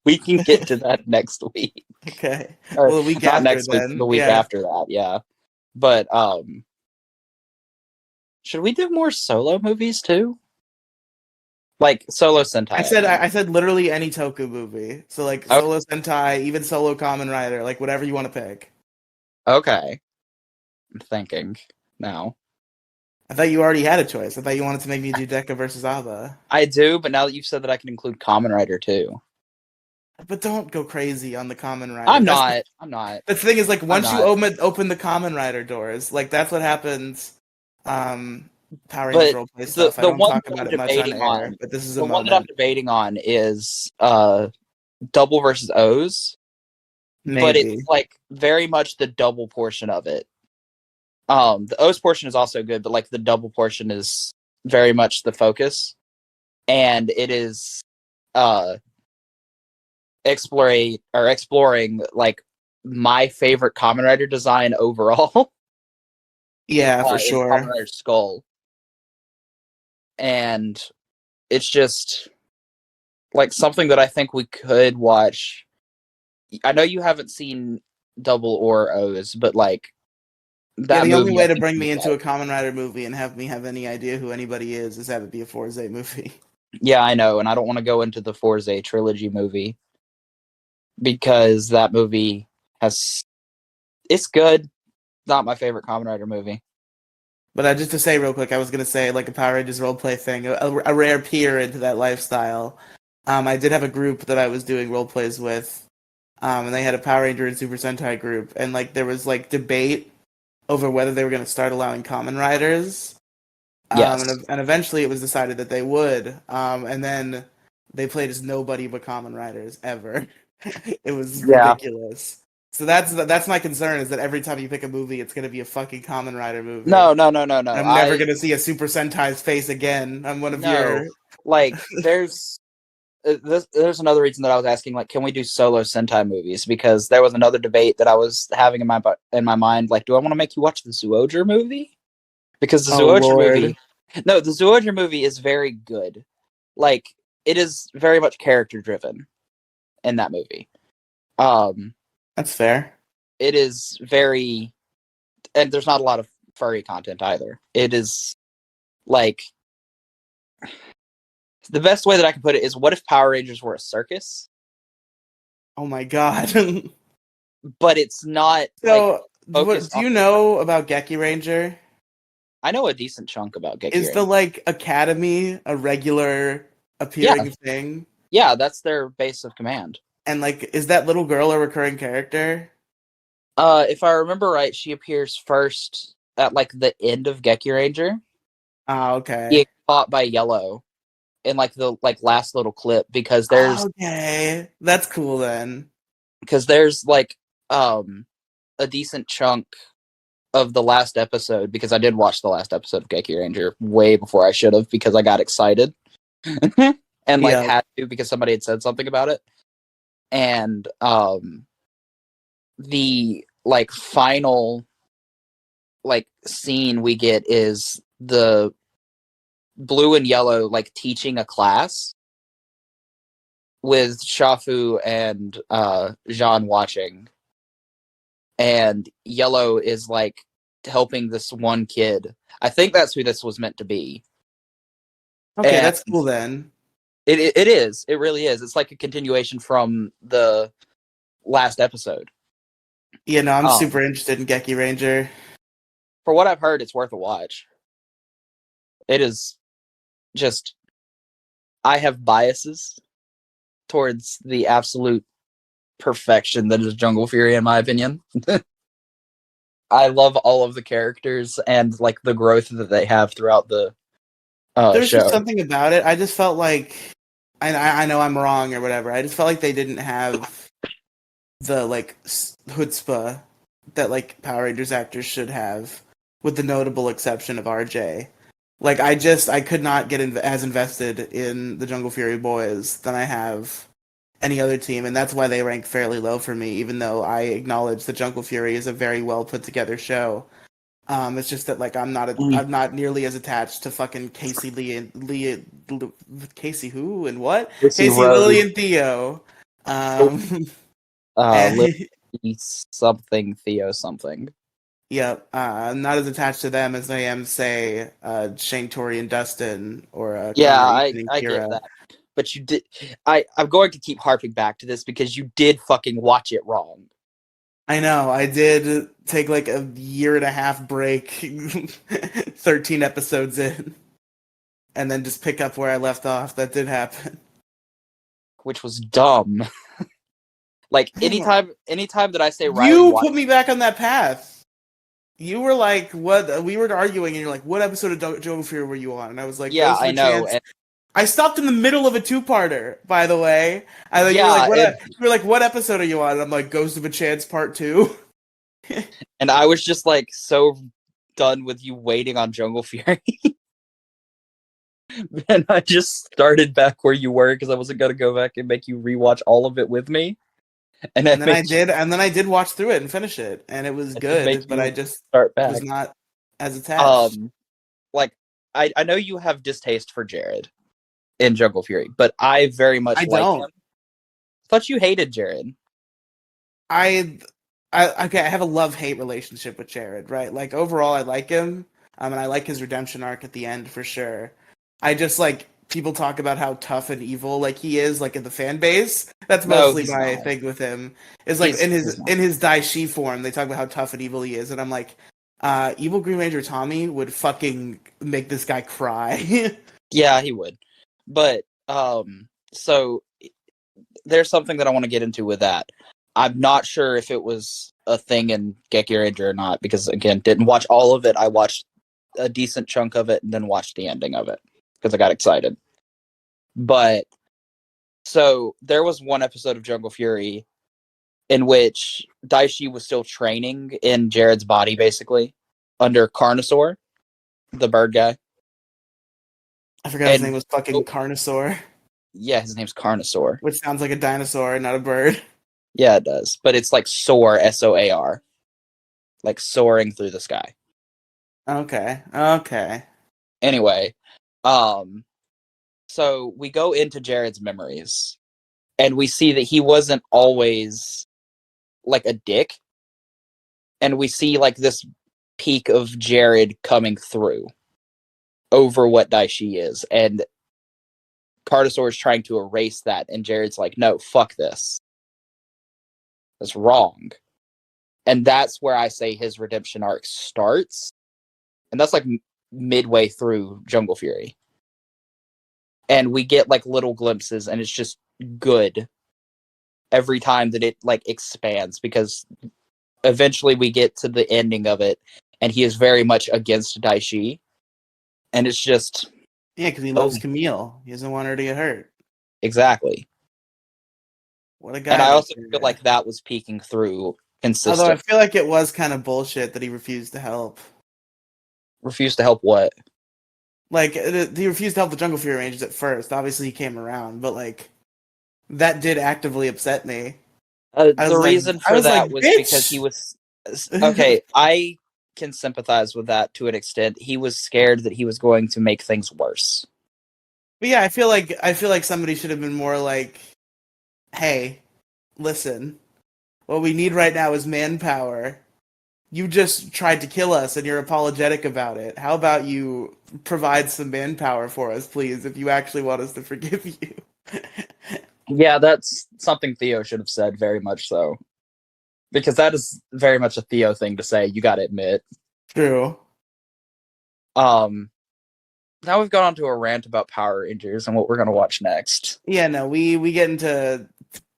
We can get to that next week. Okay. Or Well, the week not after next week, then. the week Yeah. after that, yeah. But should we do more solo movies too? Like solo Sentai. I said literally any Toku movie. So like Okay. Solo Sentai, even Solo Kamen Rider, like whatever you want to pick. Okay. I'm thinking now. I thought you already had a choice. I thought you wanted to make me do Deca versus Aba. I do, but now that you've said that, I can include Kamen Rider too. But don't go crazy on the Kamen Rider. I'm not. I'm not. The thing is, like, I'm once you not. open the Kamen Rider doors, like that's what happens. Power Rangers But roleplay the stuff. I the don't one talk that about I'm it much on debating air, on, but this is a the one that I'm moment. debating on is double versus O's, but Maybe. it's like very much the double portion of it. The O's portion is also good, but like the double portion is very much the focus, and it is exploring like my favorite Kamen Rider design overall Yeah, for in Kamen sure. Rider Skull, and it's just like something that I think we could watch. I know you haven't seen Double or O's, but like Yeah, that the only movie, I way to think bring you me would into like. a Kamen Rider movie and have me have any idea who anybody is have it be a Forza movie. Yeah, I know, and I don't want to go into the Forza trilogy movie because that movie has it's good. Not my favorite Kamen Rider movie. But just to say real quick, I was gonna say like a Power Rangers roleplay thing, a rare peer into that lifestyle. I did have a group that I was doing role plays with, and they had a Power Ranger and Super Sentai group, and like there was like debate over whether they were gonna start allowing Kamen Riders, Yes. and eventually it was decided that they would, and then they played as nobody but Kamen Riders ever. It was Yeah. ridiculous. So that's my concern is that every time you pick a movie, it's gonna be a fucking Kamen Rider movie. No, no, no, no, no. I'm never gonna see a Super Sentai's face again. I'm one of No. your. Like there's another reason that I was asking, like, can we do solo Sentai movies? Because there was another debate that I was having in my mind, like, do I want to make you watch the Zoojer movie? Because the Oh Zoojer movie, Lord, no, the Zoojer movie is very good. Like, it is very much character driven in that movie. Um, that's fair. it is very, and there's not a lot of furry content either. It is like the best way that I can put it is, what if Power Rangers were a circus? Oh my God. But it's not like So, what focused do on you the know about Gekiranger? I know a decent chunk about Is the Gekiranger. like Academy a regular Yeah, appearing thing? yeah, that's their base of command. And like, is that little girl a recurring character? If I remember right, she appears first at like the end of Gekiranger. Oh, He okay. gets caught by Yellow in like the last little clip Okay, that's cool then. because there's like a decent chunk of the last episode, because I did watch the last episode of Gekiranger way before I should have, because I got excited and like Yeah. had to because somebody had said something about it. And the like final like scene we get is the blue and yellow like teaching a class with Shafu and Jean watching, and yellow is like helping this one kid. I think that's who this was meant to be. Okay, And that's cool then. it is, it really is, it's like a continuation from the last episode. Yeah, no, I'm um super interested in Gekiranger. for what I've heard, it's worth a watch. It is just, I have biases towards the absolute perfection that is Jungle Fury, in my opinion. I love all of the characters and like the growth that they have throughout the There's just show. something about it. I just felt like, I know I'm wrong or whatever. I just felt like they didn't have the like chutzpah that like Power Rangers actors should have, with the notable exception of RJ. Like I could not get as invested in the Jungle Fury boys than I have any other team, and that's why they rank fairly low for me. Even though I acknowledge that Jungle Fury is a very well put together show. It's just that like I'm not nearly as attached to fucking Casey Lee and Casey who and what Lucy Casey Rose, Lily and Theo, um, and Lily something, Theo something. yeah, I'm not as attached to them as I am, say, Shane, Tori, and Dustin, or Yeah, Connor, Ethan, and I get Kira. that. But you did. I'm going to keep harping back to this because you did fucking watch it wrong. I know. I did take like a year and a half break, 13 episodes in, and then just pick up where I left off. That did happen. Which was dumb. Like anytime that I say Riley You watch, put me back on that path. You were like, "What?" We were arguing, and you're like, "What episode of Joe Fear were you on?" And I was like, yeah, "Ghost of I a know, Chance." and I stopped in the middle of a two-parter, by the way. And then you were like, yeah, you were like, "What episode are you on?" And I'm like, "Ghost of a Chance Part 2." and I was just like so done with you waiting on Jungle Fury. And I just started back where you were because I wasn't gonna go back and make you rewatch all of it with me. And I And then made I did watch through it and finish it, and it was I just make good, but I you just start was back. not as attached. Like I know you have distaste for Jared in Jungle Fury, but I very much I like him. don't. Thought you hated Jared. I, okay, I have a love-hate relationship with Jared, right? Like overall, I like him, and I like his redemption arc at the end for sure. I just like people talk about how tough and evil like he is, like in the fan base. That's No, mostly he's my not. thing with him. Is like He's not. in his Daishi form, they talk about how tough and evil he is, and I'm like, evil Green Ranger Tommy would fucking make this guy cry. Yeah, he would. But so there's something that I want to get into with that. I'm not sure if it was a thing in Gekiranger or not, because again, didn't watch all of it. I watched a decent chunk of it and then watched the ending of it because I got excited. But so there was one episode of Jungle Fury in which Daishi was still training in Jared's body, basically, under Carnosaur, the bird guy. I forgot his name And was fucking Carnosaur, yeah, his name's Carnosaur. which sounds like a dinosaur, not a bird. Yeah, it does. But it's like soar, SOAR, like soaring through the sky. Okay, okay. Anyway, so we go into Jared's memories and we see that he wasn't always like a dick. And we see like this peak of Jared coming through over what Daishi is. And Carnosaur is trying to erase that. And Jared's like, no, fuck this. That's wrong. And that's where I say his redemption arc starts. And that's like midway through Jungle Fury. And we get like little glimpses, and it's just good every time that it like expands, because eventually we get to the ending of it, and he is very much against Daishi. And it's just Yeah, because he loves Camille. He doesn't want her to get hurt. exactly. What a guy. And I that also weird feel guy. like that was peeking through Although I consistent. feel like it was kind of bullshit that he refused to help. Refused to help what? Like, he refused to help the Jungle Fury Rangers at first. Obviously, he came around, but like, that did actively upset me. The reason I for was like, that was because he bitch. was okay. I can sympathize with that to an extent. He was scared that he was going to make things worse. But yeah, I feel like somebody should have been more like, hey, listen, what we need right now is manpower. You just tried to kill us and you're apologetic about it. How about you provide some manpower for us, please, if you actually want us to forgive you? Yeah, that's something Theo should have said, very much so. Because that is very much a Theo thing to say, you gotta admit. True. Now we've gone on to a rant about Power Rangers and what we're gonna watch next. Yeah, no, we get into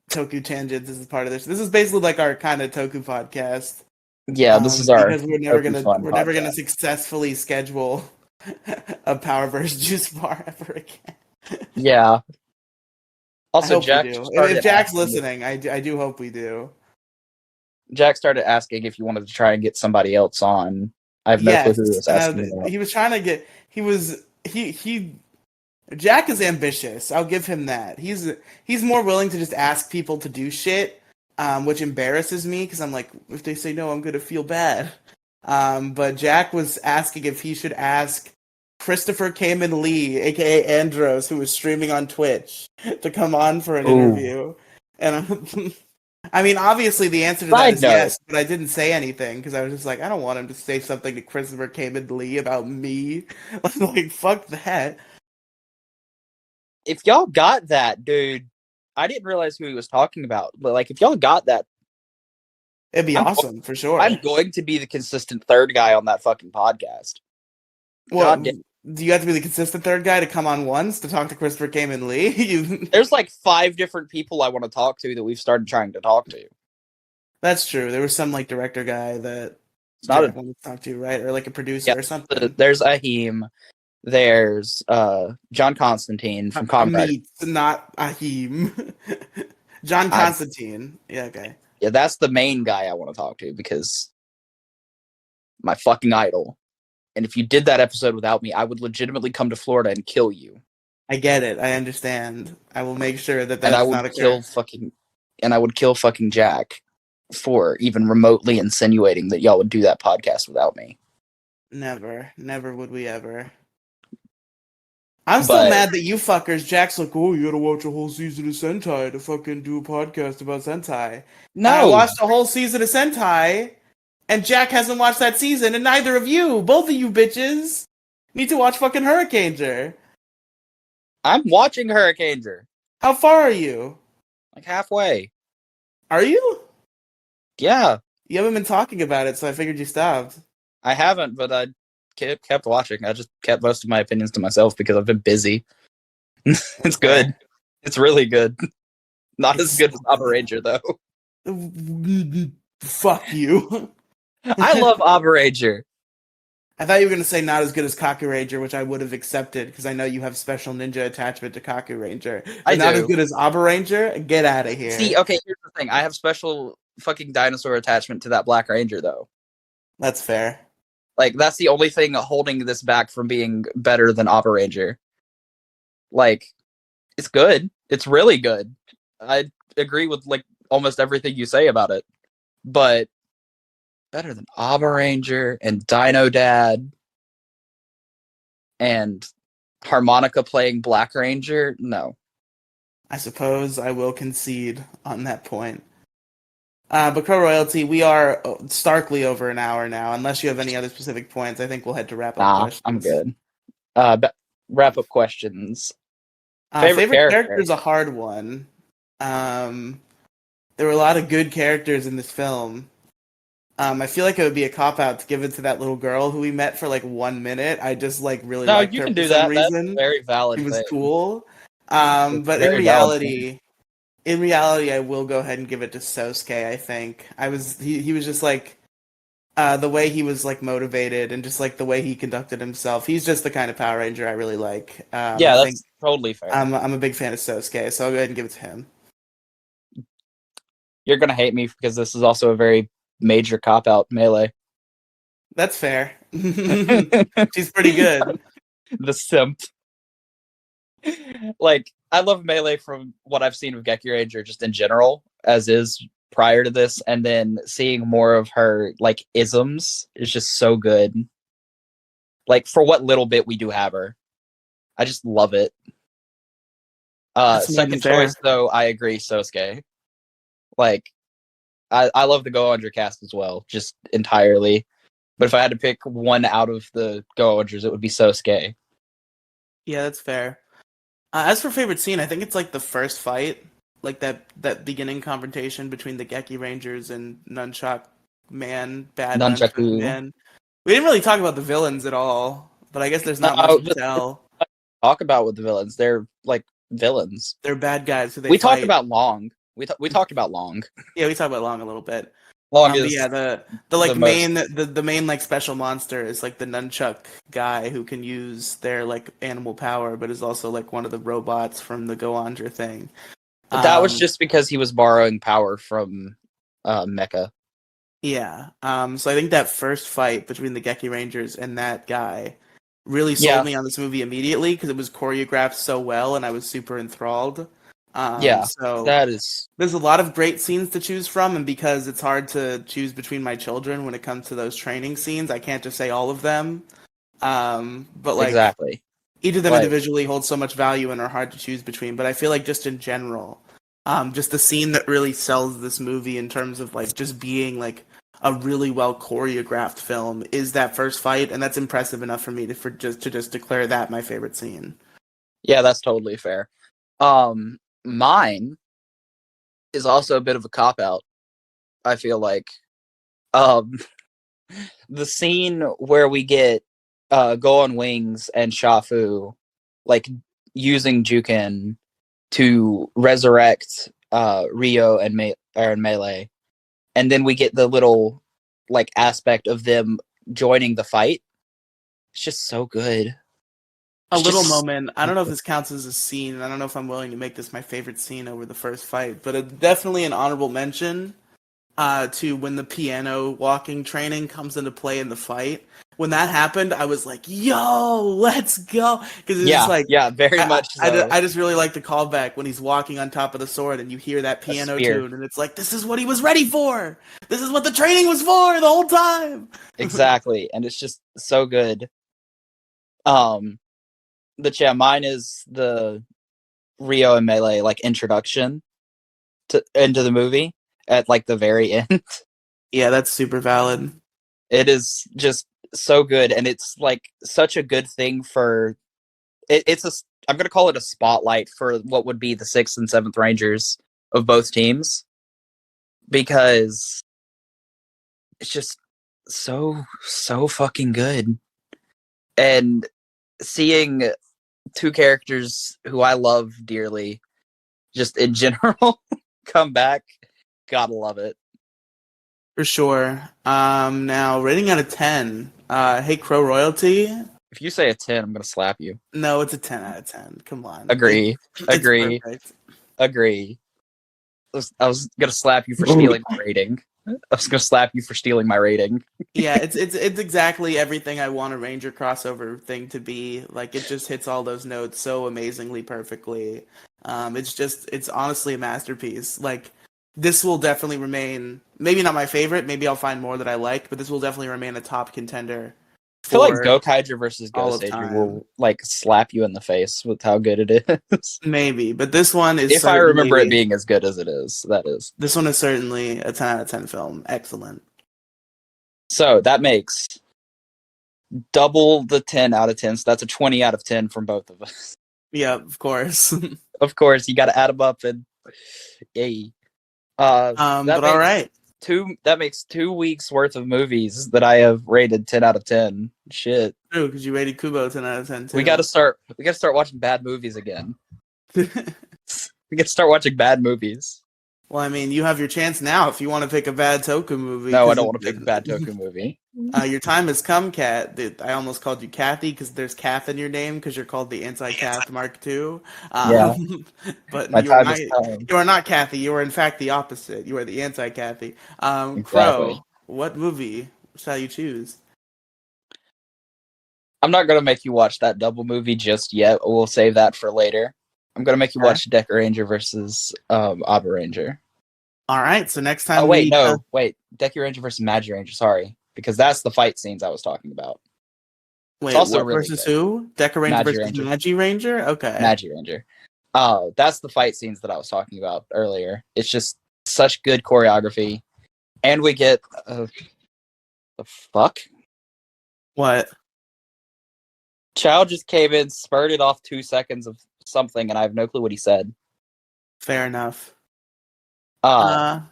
Toku tangents as part of this. This is basically like our kind of Toku podcast. Yeah, this is our Because Toku fun we're never gonna podcast. successfully schedule a Powerverse juice bar ever again. Yeah. I Also, hope we Jack do. started If Jack's asking. listening, I do hope we do. Jack started asking if you wanted to try and get somebody else on. I have no clue who he Yes, was asking he about. was trying to get. He. Jack is ambitious. I'll give him that. He's more willing to just ask people to do shit, which embarrasses me because I'm like, if they say no, I'm gonna feel bad. But Jack was asking if he should ask Christopher Kamen Lee, aka Andros, who was streaming on Twitch, to come on for an interview. And I mean, obviously the answer to that Side is note. yes, but I didn't say anything because I was just like, I don't want him to say something to Christopher Kamen Lee about me. Like, fuck that. If y'all got that, dude, I didn't realize who he was talking about. But like, if y'all got that, It'd be I'm awesome for sure. I'm going to be the consistent third guy on that fucking podcast. Well, God damn. do you have to be the consistent third guy to come on once to talk to Christopher Kamen Lee? There's like 5 different people I want to talk to that we've started trying to talk to. That's true. There was some like director guy that It's not Jack wanted to talk to, right? Or like a producer yeah, or something. there's Ahim. There's John Constantine from Compact. Amit, not Ahim. John Constantine. Yeah, okay. Yeah, that's the main guy I want to talk to because my fucking idol. And if you did that episode without me, I would legitimately come to Florida and kill you. I get it. I understand. I will make sure that And I that's would not a kill fucking Jack for even remotely insinuating that y'all would do that podcast without me. Never would we ever. I'm still mad that you fuckers, Jack's like, oh, you gotta watch a whole season of Sentai to fucking do a podcast about Sentai. No. I watched a whole season of Sentai, and Jack hasn't watched that season, and neither of you, both of you bitches, need to watch fucking Hurricaneger. I'm watching Hurricaneger. How far are you? Like halfway. Are you? Yeah. You haven't been talking about it, so I figured you stopped. I haven't, but I kept watching. I just kept most of my opinions to myself because I've been busy. It's good. It's really good. Not as good as Gekiranger, though. Fuck you. I love Gekiranger. I thought you were going to say not as good as Gekiranger, which I would have accepted because I know you have special ninja attachment to Gekiranger. But not as good as Gekiranger? Get out of here. See, okay, here's the thing. I have special fucking dinosaur attachment to that Black Ranger, though. That's fair. Like, that's the only thing holding this back from being better than Gekiranger. Like, it's good. It's really good. I agree with, like, almost everything you say about it. But better than Gekiranger and Dino Dad and harmonica playing Black Ranger? No. I suppose I will concede on that point. But Crow Royalty, we are starkly over an hour now. Unless you have any other specific points, I think we'll head to wrap up questions. I'm good. Wrap up questions. Favorite character is a hard one. There were a lot of good characters in this film. I feel like it would be a cop-out to give it to that little girl who we met for like 1 minute. I just like really liked her for some reason. That's very valid. She was cool. But in reality, I will go ahead and give it to Sosuke, I think. He was just like the way he was like motivated and just like the way he conducted himself. He's just the kind of Power Ranger I really like. That's totally fair. I'm a big fan of Sosuke, so I'll go ahead and give it to him. You're gonna hate me because this is also a very major cop-out, Melee. That's fair. She's pretty good. The simp. Like, I love Melee from what I've seen of Gekiranger just in general, as is prior to this, and then seeing more of her, like, isms is just so good. Like, for what little bit we do have her. I just love it. Second choice, though, I agree, Sosuke. Like, I love the Go-Onger cast as well, just entirely. But if I had to pick one out of the Go-Ongers, it would be Sosuke. Yeah, that's fair. As for favorite scene, I think it's like the first fight, like that beginning confrontation between the Gekirangers and Nunchuck Man, bad Nunchuck Man. We didn't really talk about the villains at all, but I guess there's not much to tell. Talk about with the villains. They're like villains. They're bad guys. So we talked about Long. We talked about Long. Yeah, we talked about Long a little bit. Long is the main like special monster is like the nunchuck guy who can use their like animal power, but is also like one of the robots from the Go-Onger thing. But that was just because he was borrowing power from Mecha. Yeah. So I think that first fight between the Gekirangers and that guy really sold me on this movie immediately because it was choreographed so well and I was super enthralled. So that is there's a lot of great scenes to choose from, and because it's hard to choose between my children when it comes to those training scenes, I can't just say all of them. But like exactly each of them like individually hold so much value and are hard to choose between. But I feel like just in general, just the scene that really sells this movie in terms of like just being like a really well choreographed film is that first fight, and that's impressive enough for me to just declare that my favorite scene. yeah, that's totally fair. Mine is also a bit of a cop out. I feel like um the scene where we get Go on Wings and Shafu like using Jukin to resurrect Rio and Melee, and then we get the little like aspect of them joining the fight. It's just so good. A It's little just moment. I don't know if this counts as a scene, and I don't know if I'm willing to make this my favorite scene over the first fight, but definitely an honorable mention to when the piano walking training comes into play in the fight. When that happened, I was like, "Yo, let's go!" Because it's just like yeah, very much so. I just really like the callback when he's walking on top of the sword and you hear that A piano spear. tune, and it's like, "This is what he was ready for. This is what the training was for the whole time." Exactly, and it's just so good. Mine is the Rio and Melee like introduction to into the movie at like the very end. Yeah, that's super valid. It is just so good, and it's like such a good thing for it's a. I'm gonna call it a spotlight for what would be the 6th and 7th Rangers of both teams, because it's just so fucking good. And seeing two characters who I love dearly, just in general, come back, gotta love it. For sure. Now rating out of 10. Hey Crow Royalty. If you say a 10, I'm gonna slap you. No, it's a 10 out of 10. Come on. Agree, It's agree, perfect. agree. I was gonna slap you for stealing my rating. I was gonna slap you for stealing my rating. Yeah, it's exactly everything I want a Ranger crossover thing to be. Like it just hits all those notes so amazingly perfectly. It's honestly a masterpiece. Like this will definitely remain maybe not my favorite, maybe I'll find more that I like, but this will definitely remain a top contender I feel like for Gekiranger versus all of Go-Sager time. will like slap you in the face with how good it is. Maybe, but this one is If I remember it certainly being as good as it is, that is. this one is certainly a 10 out of 10 film. Excellent. So that makes double the 10 out of 10. So that's a 20 out of 10 from both of us. Yeah, of course. Of course, you got to add them up, and yay. That But all makes right. that makes 2 weeks worth of movies that I have rated 10 out of 10. Shit. True, because you rated Kubo 10 out of 10 too. We got to start watching bad movies again. We got to start watching bad movies. Well, I mean, you have your chance now if you want to pick a bad Toku movie. No, I don't want to pick a bad Toku movie. Your time has come, Kat. I almost called you Kathy because there's Kath in your name because you're called the Anti-Kath Mark II. Yeah. But My you are time not. has come. You are not Kathy. You are in fact the opposite. You are the Anti-Kathy. Exactly. Crow, what movie shall you choose? I'm not gonna make you watch that double movie just yet. We'll save that for later. I'm gonna make you Okay. watch Gekiranger versus Abaranger. All right. So next time Oh wait, no, wait, Gekiranger versus Magiranger. Sorry, because that's the fight scenes I was talking about. wait, also what really versus good. who? Dekaranger versus Magiranger. Magi Ranger? Okay. Magiranger. That's the fight scenes that I was talking about earlier. It's just such good choreography, and we get the fuck. What? Chow just came in, spurted off 2 seconds of something, and I have no clue what he said. Fair enough. But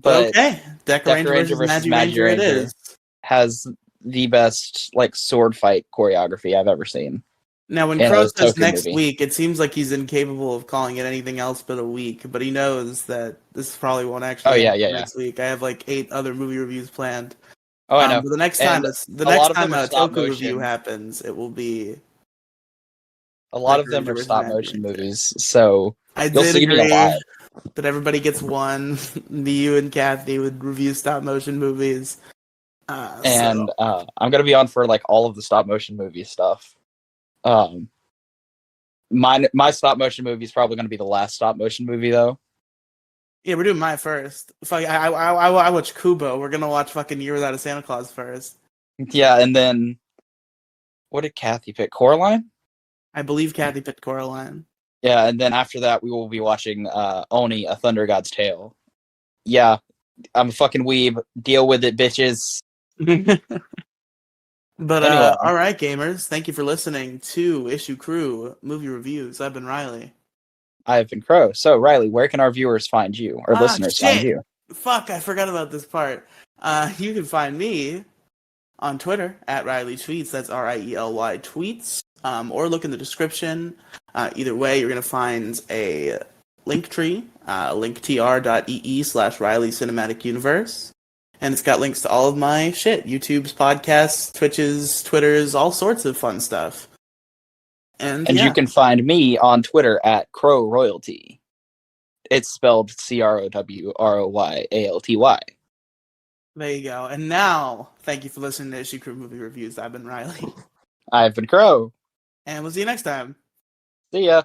Okay. Dekaranger Gekiranger versus versus Magi Ranger it Magiranger is. has the best like sword fight choreography I've ever seen Now, when in Crow a says Toku next movie. week, it seems like he's incapable of calling it anything else but a week, but he knows that this probably won't Oh actually yeah, happen yeah. next week. I have like 8 other movie reviews planned. Oh, I know. But the next time And the a next lot of them time are a stop Toku review motion. happens, it will be A lot of them Dekaranger are versus stop Magi motion Ranger. movies, so I you'll did see me a agree lot. that everybody gets one. Me, you, and Kathy would review stop motion movies. And I'm gonna be on for like all of the stop motion movie stuff. Um, My stop motion movie is probably going to be the last stop motion movie though. Yeah, we're doing mine first. Fuck, I watch Kubo. We're gonna watch fucking Year Without a Santa Claus first. Yeah, and then what did Kathy pick? Coraline? I believe Kathy picked Coraline. Yeah, and then after that we will be watching Oni, A Thunder God's Tale. Yeah, I'm a fucking weeb. Deal with it, bitches. But Anyway. all right, gamers. Thank you for listening to Issue Crew Movie Reviews. I've been Riley. I've been Crow. So, Riley, where can our viewers find you, or listeners find Shit. you? Fuck, I forgot about this part. You can find me on Twitter at Riley Tweets. That's RIELY Tweets. Or look in the description. Either way, you're gonna find a link tree, linktr.ee/Riley Cinematic Universe. And it's got links to all of my shit. YouTube's, podcasts, Twitches, Twitters, all sorts of fun stuff. And yeah. You can find me on Twitter at Crow Royalty. It's spelled CROWROYALTY. There you go. And now, thank you for listening to Issue Crew Movie Reviews. I've been Riley. I've been Crow. And we'll see you next time. See ya.